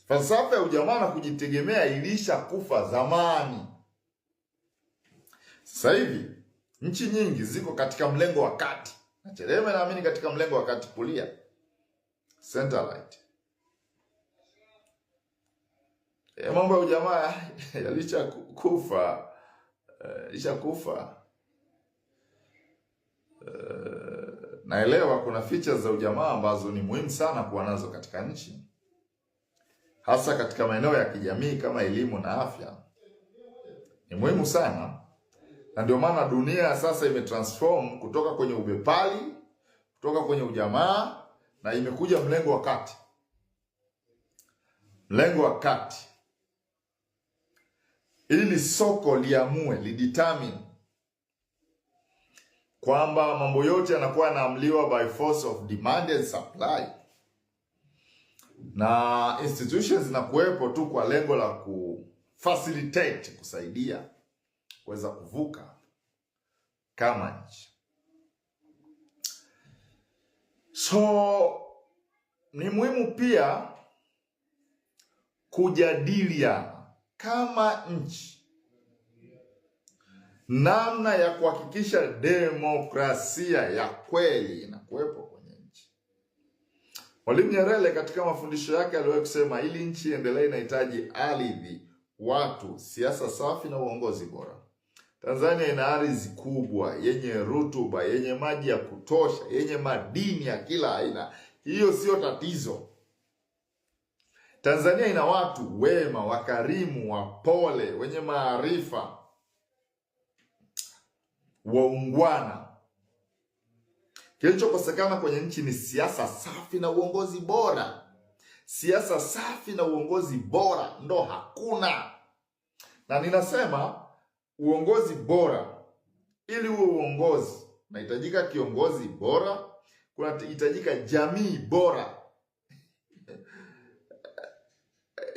Falsafa ya ujamaa na kujitegemea ilisha kufa zamani. Sasa hivi nchi nyingi ziko katika mlengo wa kati. Na Chadema naamini katika mlengo wa kati kulia, center right. Mambo ya ujamaa yalisha kufa. Naelewa kuna features za ujamaa ambazo ni muhimu sana kuwa nazo katika nchi, hasa katika maeneo ya kijamii kama elimu na afya. Ni muhimu sana. Na ndio maana dunia sasa imetransform kutoka kwenye ubepari, kutoka kwenye ujamaa, na imekuja mlengo wa kati. Mlengo wa kati. Ili soko liamue, lidetermine kwamba mambo yote yanakuwa yanaamliwa by force of demand and supply. Na institutions zinakuwepo tu kwa lengo la kufacilitate, kusaidia kuweza kuvuka kama nchi. So ni muhimu pia kujadiliana kama nchi namna ya kuhakikisha demokrasia ya kweli inakuwepo kwenye nchi. Mwalimu Nyerere katika mafundisho yake aliwahi kusema ili nchi iendelee inahitaji ardhi, watu, siasa safi na uongozi bora. Tanzania ina ardhi kubwa, yenye rutuba, yenye maji ya kutosha, yenye madini ya kila aina. Hiyo sio tatizo. Tanzania ina watu wema, wakarimu, wapole, wenye maarifa, waungwana. Kilichokosekana kwenye nchi ni siasa safi na uongozi bora. Siasa safi na uongozi bora ndo hakuna. Na ninasema uongozi bora. Ili uwe uongozi, unahitajika kiongozi bora, kunahitajika jamii bora.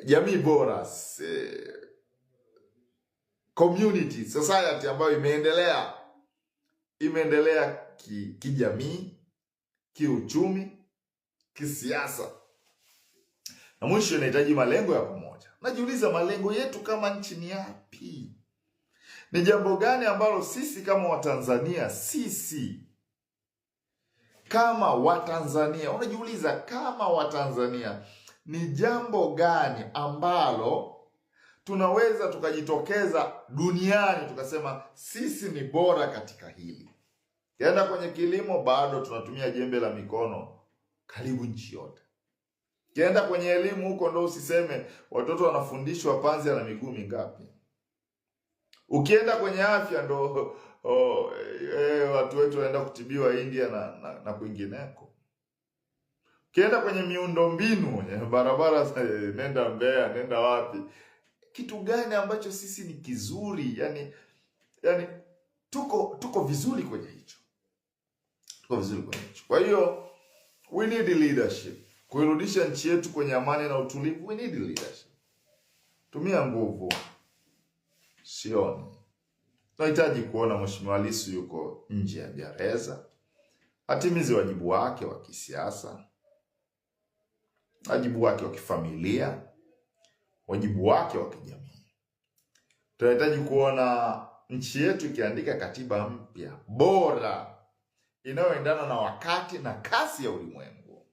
Jamii bora, community, society ambayo imeendelea kijamii, kiuchumi, kisiasa. Na mwisho inahitaji malengo ya pamoja. Najiuliza, malengo yetu kama nchi ni yapi? Ni jambo gani ambalo sisi kama Watanzania, unajiuliza kama Watanzania, ni jambo gani ambalo tunaweza tukajitokeza duniani tukasema sisi ni bora katika hili? Kienda kwenye kilimo, bado tunatumia jembe la mikono karibu nchi yote. Kienda kwenye elimu, huko ndo usiseme watoto wanafundishwa panzi na miguu mingapi. Ukienda kwenye afya, ndo watu wetu wanaenda kutibiwa India na kwingineko. Ukienda kwenye miundombinu, barabara, nenda Mbeya, nenda wapi, kitu gani ambacho sisi ni kizuri? Yani tuko vizuri kwenye hicho. Kwa hiyo we need leadership. Kuirudisha nchi yetu kwenye amani na utulivu, we need leadership. Tumia nguvu. Sioni. Tunahitaji kuona Mheshimiwa Lissu yuko nje ya gereza, atimize wajibu wake wa kisiasa, wajibu wake wa kifamilia, wajibu wake wa kijamii. Tunahitaji kuona nchi yetu ikiandika katiba mpya bora inayoendana na wakati na kasi ya ulimwengu.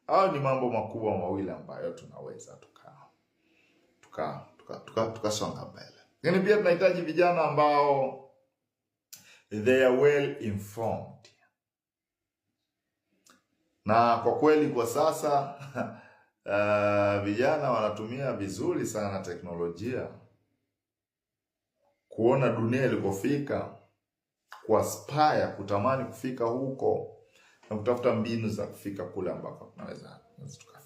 Hao ni mambo makubwa mawili ambayo tunaweza tukasonga mbele. Lakini pia tunahitaji vijana ambao they are well informed. Na kwa kweli kwa sasa vijana wanatumia vizuri sana teknolojia kuona dunia ilikofika, kuaspire, kutamani kufika huko na kutafuta mbinu za kufika kule ambako tunaweza tukafika.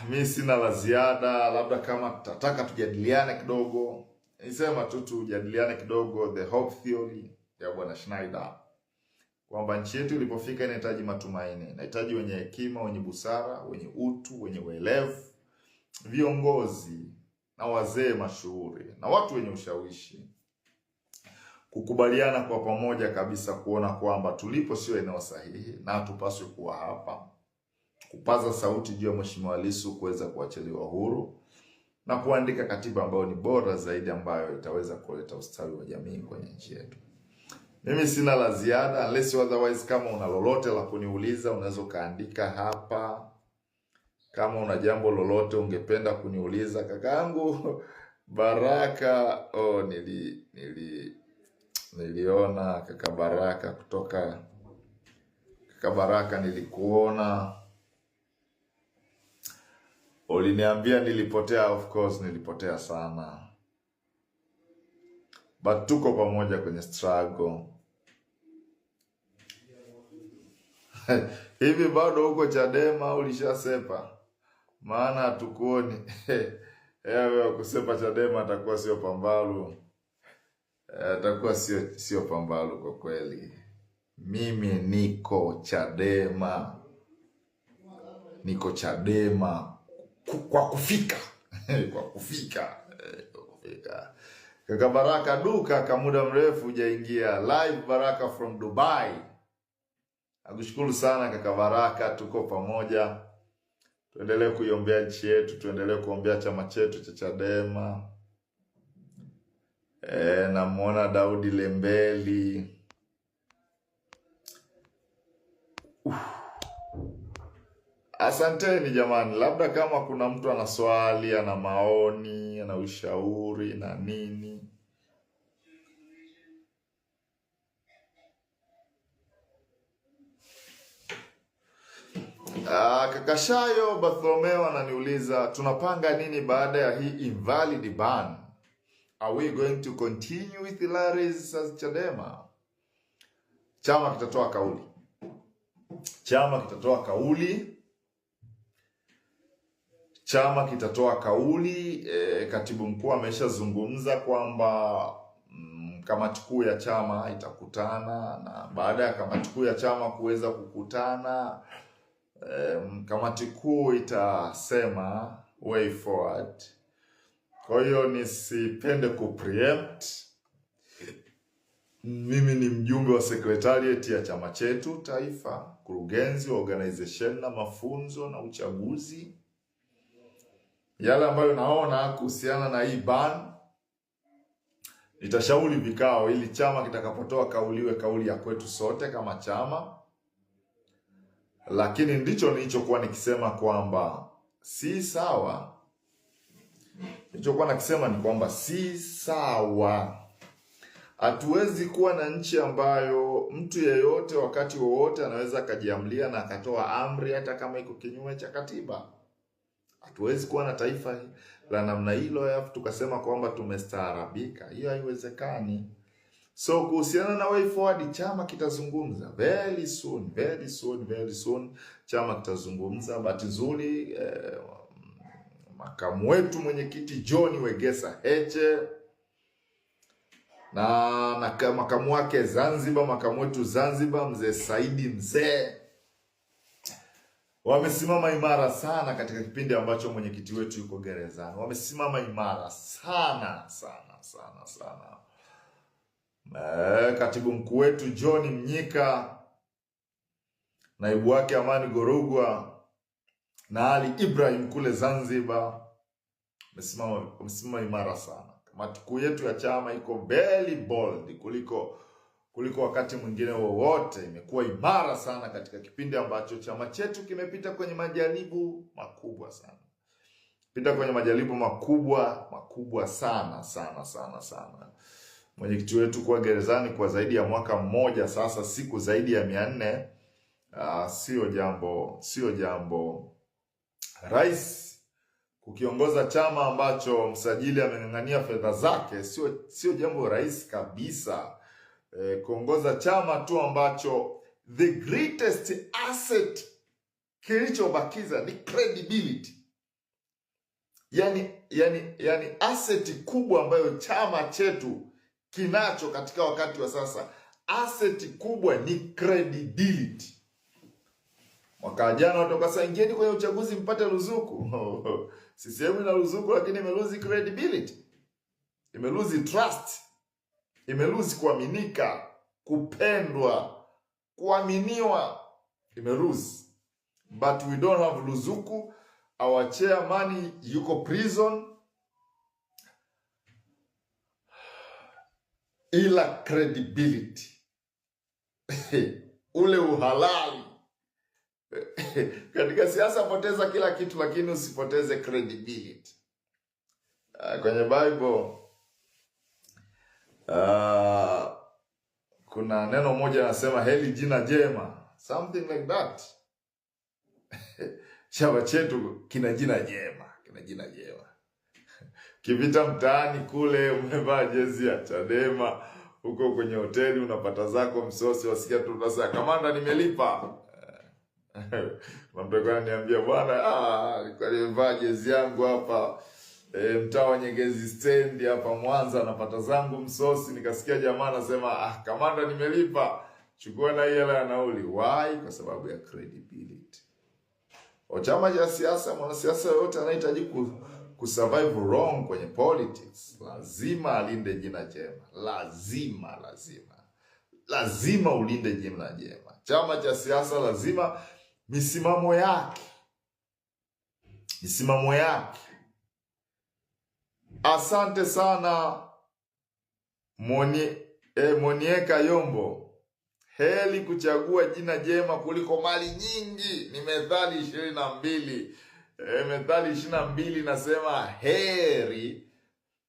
Mimi sina la ziada, labda kama tutataka tujadiliane kidogo. Nisema tu tujadiliane kidogo the hope theory ya Bwana Schneider, kwamba nchi yetu ilipofika inahitaji matumaini, inahitaji wenye hekima, wenye busara, wenye utu, wenye uelevu, viongozi na wazee mashuhuri na watu wenye ushawishi kukubaliana kwa pamoja kabisa kuona kwamba tulipo sio eneo sahihi na hatupaswi kuwa hapa, kupaza sauti juu ya Mheshimiwa Lissu kuweza kuachiliwa huru na kuandika katiba ambayo ni bora zaidi, ambayo itaweza kuleta ustawi wa jamii kwenye nchi yetu. Mimi sina la ziada, unless otherwise. Kama una lolote la kuniuliza unaweza kaandika hapa. Kama una jambo lolote ungependa kuniuliza, kakaangu Baraka, niliona kaka Baraka kutoka kaka Baraka, nilikuona. Uliniambia nilipotea, of course nilipotea sana. But tuko pamoja kwenye struggle. Hivi bado huko Chadema ulishasepa? Maana hatukuoni. Wewe kusepa Chadema atakuwa sio pambalu. Atakuwa sio pambalu kwa kweli. Mimi niko Chadema. Niko Chadema kwa kufika. Kwa kufika. Kaka Baraka duka muda mrefu hujaingia live. Baraka from Dubai. Nakushukuru sana kaka Baraka, tuko pamoja. Tuendelee kuiombea nchi yetu, tuendelee kuombea chama chetu cha Chadema. Namuona Daudi Lembeli. Asanteni jamani. Labda kama kuna mtu ana swali, ana maoni, ana ushauri na nini. Kaka Shayo Bartholomeo ananiuliza tunapanga nini baada ya hii invalid ban? Are we going to continue with Larry's as Chadema? Chama kitatoa kauli. chama kitatoa kauli. Katibu mkuu ameshazungumza kwamba kamati kuu ya chama itakutana, na baada ya kamati kuu ya chama kuweza kukutana, kamati kuu itasema way forward. Kwa hiyo nisipende kupreempt. Mimi ni mjumbe wa secretariat ya chama chetu taifa, mkurugenzi wa organization na mafunzo na uchaguzi. Yale ambayo naona kuhusiana na hii ban, nitashauri vikao ili chama kitakapotoa kauliwe kauli ya kwetu sote kama chama. Lakini ndicho nilichokuwa nikisema kwamba si sawa. Nilichokuwa nakisema ni kwamba si sawa. Hatuwezi kuwa na nchi ambayo mtu yeyote wakati wowote anaweza akajiamlia na akatoa amri hata kama iko kinyume cha katiba. Hatuwezi kuwa na taifa la namna hilo alafu tukasema kwamba tumestaarabika. Hiyo haiwezekani. So kuhusiana na way forward, chama kitazungumza very soon. Chama kitazungumza. Bahati nzuri makamu wetu mwenyekiti John Wegesa Heche na makamu wake Zanzibar, makamu wetu Zanzibar Mzee Saidi Mzee, wamesimama imara sana katika kipindi ambacho mwenyekiti wetu yuko gerezani. Wamesimama imara sana. Katibu mkuu wetu John Mnyika, naibu wake Amani Gorugwa na Ali Ibrahim kule Zanzibar wamesimama imara sana. Kamati kuu yetu ya chama iko very bold kuliko wakati mwingine wowote. Imekuwa imara sana katika kipindi ambacho chama chetu kimepita kwenye majaribu makubwa sana. Makubwa sana. Mwenyekiti wetu kuwa gerezani kwa zaidi ya mwaka mmoja sasa, siku zaidi ya 400, sio jambo rais. Kukiongoza chama ambacho msajili ameng'ang'ania fedha zake sio jambo rahisi kabisa. Kuongoza chama tu ambacho the greatest asset kilichobakiza ni credibility. Yani asset kubwa ambayo chama chetu kinacho katika wakati wa sasa, asset kubwa ni credibility. Mwaka jana watoka sasa, ingieni kwenye uchaguzi mpate ruzuku. CCM ina ruzuku lakini imeluzi credibility. Imeluzi trust. Imeluzi kuaminika, kupendwa, kuaminiwa. Imeluzi. But we don't have ruzuku. Our chairman yuko prison. Ila credibility. Ule uhalali. Katika siasa poteza kila kitu lakini usipoteze credibility. Kwenye Bible kuna neno moja nasema heli jina jema, something like that. Chama chetu kina jina jema. Kivita mtaani kule, umevaa jezi ya Chadema, huko kwenye hoteli unapata zako msosi, wasikia tu unasema kamanda nimelipa. Mtu ananiambia bwana, nilikuwa nimevaa jezi yangu hapa mtaa wa Nyegezi stand hapa Mwanza, napata zangu msosi, nikasikia jamaa anasema kamanda nimelipa, chukua na hela ya nauli. Why? Kwa sababu ya credibility. Chama cha siasa, mwanasiasa yote anahitaji kusurvive wrong kwenye politics, lazima alinde jina jema. Lazima ulinde jina jema. Chama cha siasa lazima misimamo yake. Asante sana Monieka Yombo. Heli kuchagua jina jema kuliko mali nyingi. Ni Methali 22. Methali 22 nasema heri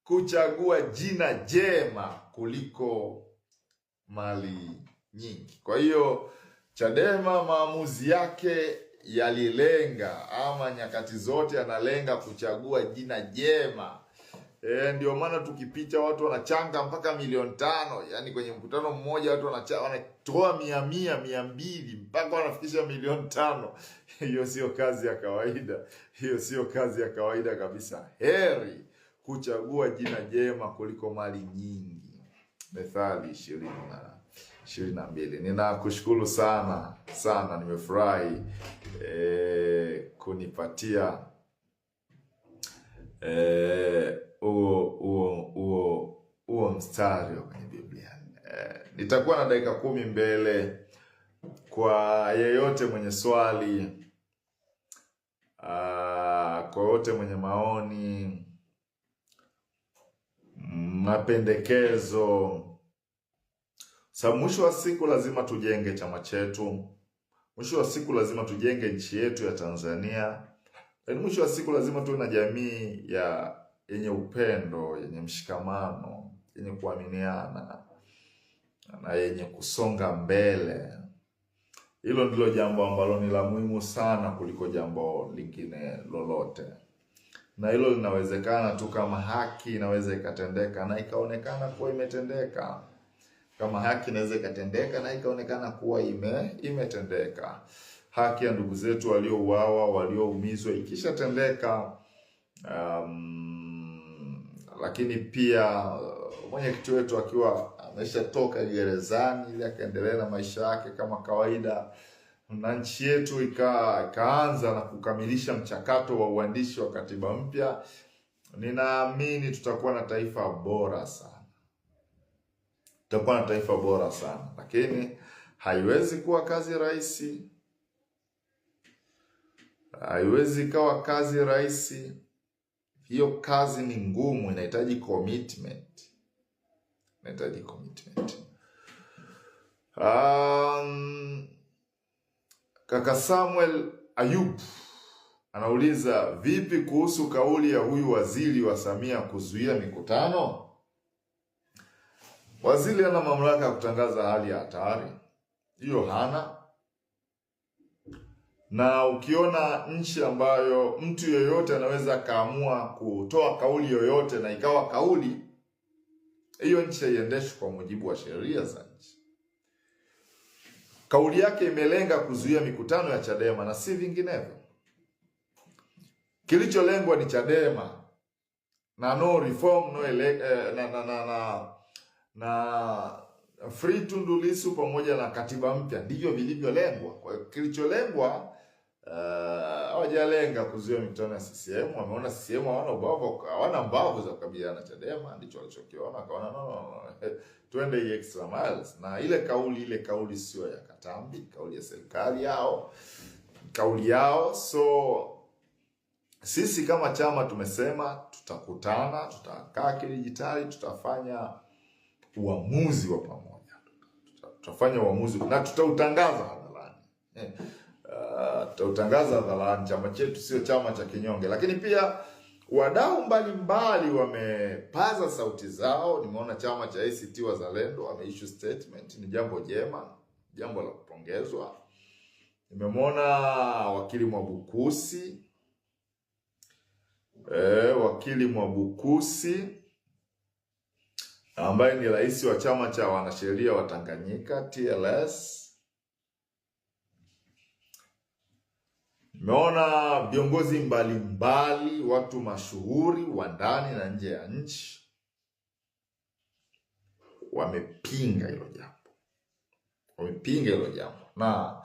kuchagua jina jema kuliko mali nyingi. Kwa hiyo Chadema maamuzi yake yalilenga, ama nyakati zote analenga kuchagua jina jema. Ndio maana tukipicha watu wanachanga mpaka 500,000. Yaani kwenye mkutano mmoja watu wanatoa 100, 200 mpaka wanafikisha 500,000. Hiyo sio kazi ya kawaida. Hiyo sio kazi ya kawaida kabisa. Heri kuchagua jina jema kuliko mali nyingi. Methali 20:22. Ninakushukuru sana sana, nimefurahi kunipatia huo mstari kwenye Biblia. Nitakuwa na dakika 10 mbele kwa yeyote mwenye swali, kwa yote mwenye maoni, mapendekezo. Sababu mwisho wa siku lazima tujenge chama chetu. Mwisho wa siku lazima tujenge nchi yetu ya Tanzania. Yaani mwisho wa siku lazima tuwe na jamii yenye upendo, yenye mshikamano, yenye kuaminiana na yenye kusonga mbele. Hilo ndilo jambo ambalo ni la muhimu sana kuliko jambo lingine lolote. Na hilo linawezekana tu kama haki inaweza ikatendeka na ikaonekana kuwa imetendeka. Kama haki inaweza ikatendeka na ikaonekana kuwa imetendeka. Haki ya ndugu zetu waliouawa, walioumizwa ikishatendeka, lakini pia mwenyekiti wetu akiwa ameshatoka gerezani ili akaendelea na maisha yake kama kawaida, na nchi yetu ikaanza na kukamilisha mchakato wa uandishi wa katiba mpya, ninaamini tutakuwa na taifa bora sana. Tutakuwa na taifa bora sana, lakini haiwezi kuwa kazi rahisi. Haiwezi kawa kazi rahisi. Hiyo kazi ni ngumu, inahitaji commitment. Inahitaji commitment. Kaka Samuel Ayub anauliza, vipi kuhusu kauli ya huyu waziri wa Samia kuzuia mikutano? Waziri ana mamlaka ya kutangaza hali ya hatari. Hiyo hana. Na ukiona nchi ambayo mtu yoyote anaweza kaamua kutoa kauli yoyote na ikawa kauli, hiyo nchi haiendeshwi kwa mujibu wa sheria za nchi. Kauli yake imelenga kuzuia mikutano ya Chadema na si vinginevyo. Kilicholengwa ni Chadema na no reform, no na free Tundu Lissu pamoja na katiba mpya, ndivyo vilivyolengwa. Kwa kilicholengwa, hawajalenga kuzuia mikutano ya CCM. Wameona CCM hawana mbavu za kukabiliana na Chadema, ndicho walichokiona. Akaona no, twende extra miles. Na ile kauli sio ya Katambi, kauli ya serikali yao, kauli yao. So sisi kama chama tumesema tutakutana, tutakaa kidijitali, tutafanya uamuzi wa pamoja. Tutafanya uamuzi na tutautangaza hadharani. Tutautangaza hadharani. Chama chetu sio chama cha kinyonge. Lakini pia wadau mbalimbali wamepaza sauti zao. Nimeona chama cha ACT Wazalendo wameissue statement. Ni jambo jema, jambo la kupongezwa. Nimemwona wakili Mwabukusi ambaye ni rais wa chama cha wanasheria wa Tanganyika TLS. Nimeona viongozi mbalimbali, watu mashuhuri wa ndani na nje ya nchi wamepinga hilo jambo. Na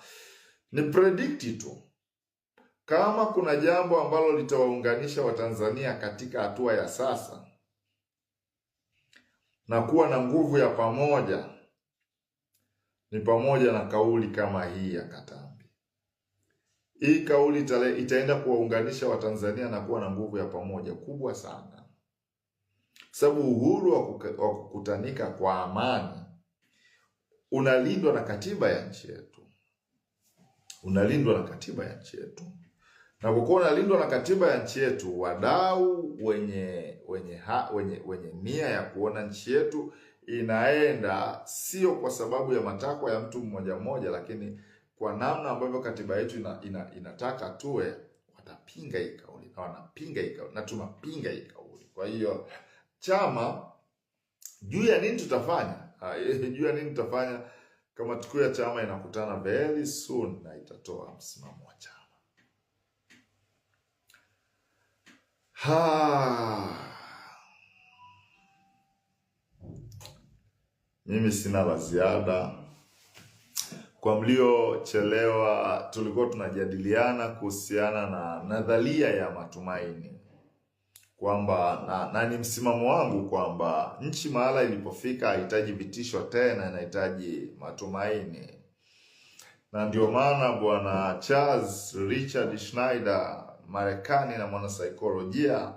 ni predict tu, kama kuna jambo ambalo litawaunganisha Watanzania katika hatua ya sasa na kuwa na nguvu ya pamoja, ni pamoja na kauli kama hii ya Katambi. Hii kauli itaenda kuwaunganisha Watanzania na kuwa na nguvu ya pamoja kubwa sana. Sababu uhuru wa kukutanika kwa amani unalindwa na katiba ya nchi yetu. Na kwa kuwa unalindwa na katiba ya nchi yetu, wadau wenye nia ya kuona nchi yetu inaenda, sio kwa sababu ya matakwa ya mtu mmoja, lakini kwa namna ambavyo katiba yetu inataka tuwe, watapinga hii kauli na wanapinga hii kauli na tunapinga hii kauli. Kwa hiyo chama juu ya nini tutafanya. Juu ya nini tutafanya. Kamati kuu ya chama inakutana very soon na itatoa msimamo wa chama. Mimi sina la ziada. Kwa mliochelewa, tulikuwa tunajadiliana kuhusiana na nadharia ya matumaini, kwamba na ni msimamo wangu kwamba nchi mahala ilipofika haihitaji vitisho tena, inahitaji matumaini. Na ndio maana Bwana Charles Richard Schneider, Marekani na mwanasaikolojia,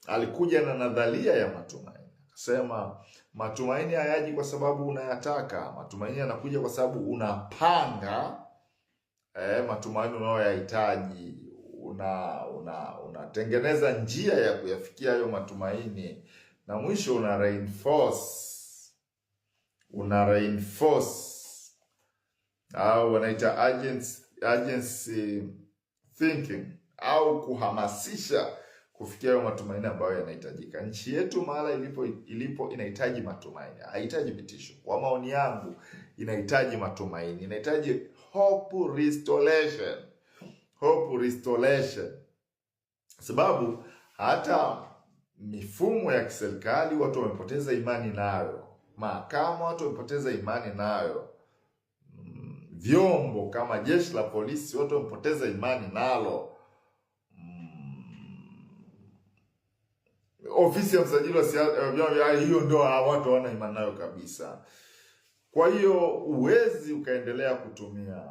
alikuja na nadharia ya matumaini. Akasema matumaini hayaji kwa sababu unayataka, matumaini yanakuja kwa sababu unapanga matumaini unayoyahitaji, unatengeneza njia ya kuyafikia hayo matumaini, na mwisho una reinforce au wanaita agency thinking, au kuhamasisha kufikia hayo matumaini ambayo yanahitajika. Nchi yetu mahala ilipo inahitaji matumaini, haihitaji vitisho. Kwa maoni yangu, inahitaji matumaini, inahitaji hope restoration. Sababu hata mifumo ya kiserikali watu wamepoteza imani nayo, mahakama watu wamepoteza imani nayo, vyombo kama jeshi la polisi watu wamepoteza imani nalo, ofisi ya msajili wa vyama, hiyo ndio watu hawana imani nayo kabisa. Kwa hiyo huwezi ukaendelea kutumia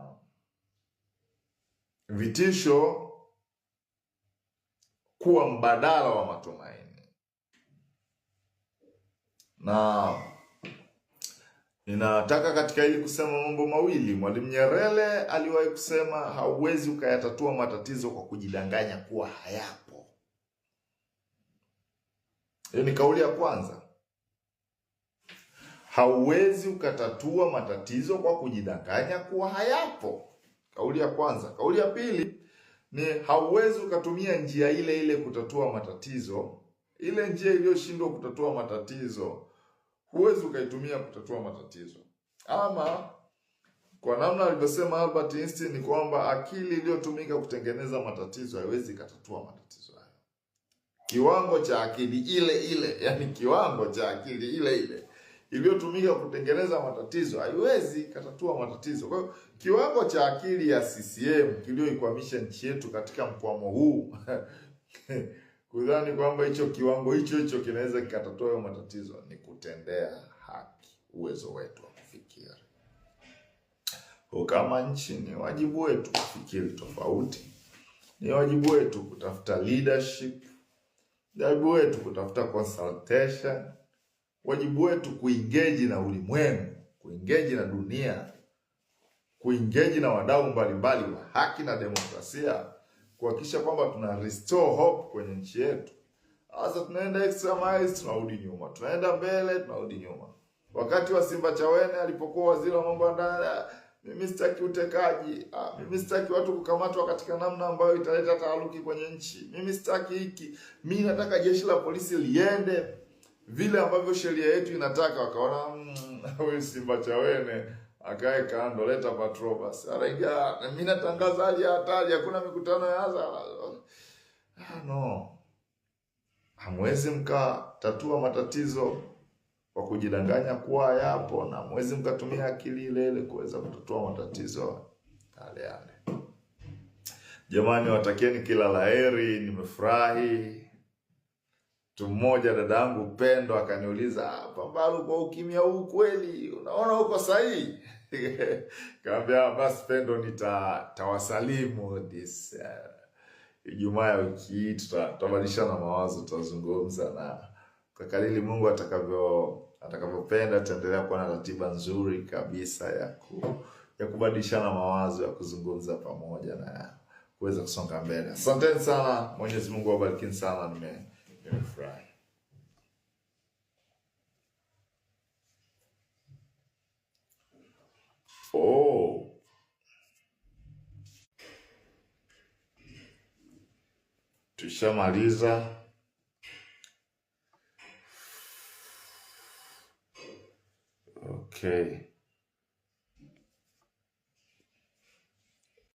vitisho kuwa mbadala wa matumaini. Na ninataka katika hili kusema mambo mawili. Mwalimu Nyerere aliwahi kusema hauwezi ukayatatua matatizo kwa kujidanganya kuwa hayapo. Hiyo ni kauli ya kwanza. Hauwezi ukatatua matatizo kwa kujidanganya kuwa hayapo. Kauli ya kwanza. Kauli ya pili ni hauwezi ukatumia njia ile ile kutatua matatizo. Ile njia iliyoshindwa kutatua matatizo, huwezi ukaitumia kutatua matatizo. Ama kwa namna alivyosema Albert Einstein ni kwamba akili iliyotumika kutengeneza matatizo haiwezi katatua matatizo hayo. Kiwango cha akili ile ile iliyotumika kutengeneza matatizo haiwezi katatua matatizo. Kwa hiyo kiwango cha akili ya CCM kilioikwamisha nchi yetu katika mkwamo huu kudhani kwamba kiwango hicho kinaweza kikatatua hayo matatizo ni kutendea haki uwezo wetu wa kufikiri. Kwa kama nchi, ni wajibu wetu kufikiri tofauti. Ni wajibu wetu kutafuta leadership. Ni wajibu wetu kutafuta consultation. Wajibu wetu kuengage na ulimwengu, kuengage na dunia, kuengage na wadau mbalimbali wa haki na demokrasia, kuhakikisha kwamba tuna restore hope kwenye nchi yetu. Sasa tunaenda extra miles, tunarudi nyuma. Tunaenda mbele, tunarudi nyuma. Wakati wa Simbachawene alipokuwa waziri wa mambo ya ndani, mimi sitaki utekaji, mimi sitaki watu kukamatwa katika namna ambayo italeta taharuki kwenye nchi, mimi sitaki hiki, mimi nataka jeshi la polisi liende vile ambavyo sheria yetu inataka. Wakaona huyu Simbachawene akae kando, leta patrol basi. Araingia, mimi natangaza hali ya hatari, hakuna mikutano ya hadhara. No. Hamwezi mkatatua matatizo kwa kujidanganya kuwa yapo, na hamwezi mkatumia akili ile ile kuweza kutatua matatizo yale. Jamani, watakieni kila laheri. Nimefurahi. Mtu mmoja, dadangu Pendo, akaniuliza, Pambalu, kwa ukimya huu kweli unaona uko sahihi? Kaambia basi Pendo, nitawasalimu this Ijumaa ya wiki hii, tutabadilishana mawazo, tutazungumza, na kwa kadiri Mungu atakavyopenda tutaendelea kuwa na ratiba nzuri kabisa ya kubadilishana mawazo, ya kuzungumza pamoja na kuweza kusonga mbele. Asanteni sana. Mwenyezi Mungu awabariki sana. Nimefurahi. Tushamaliza Okay.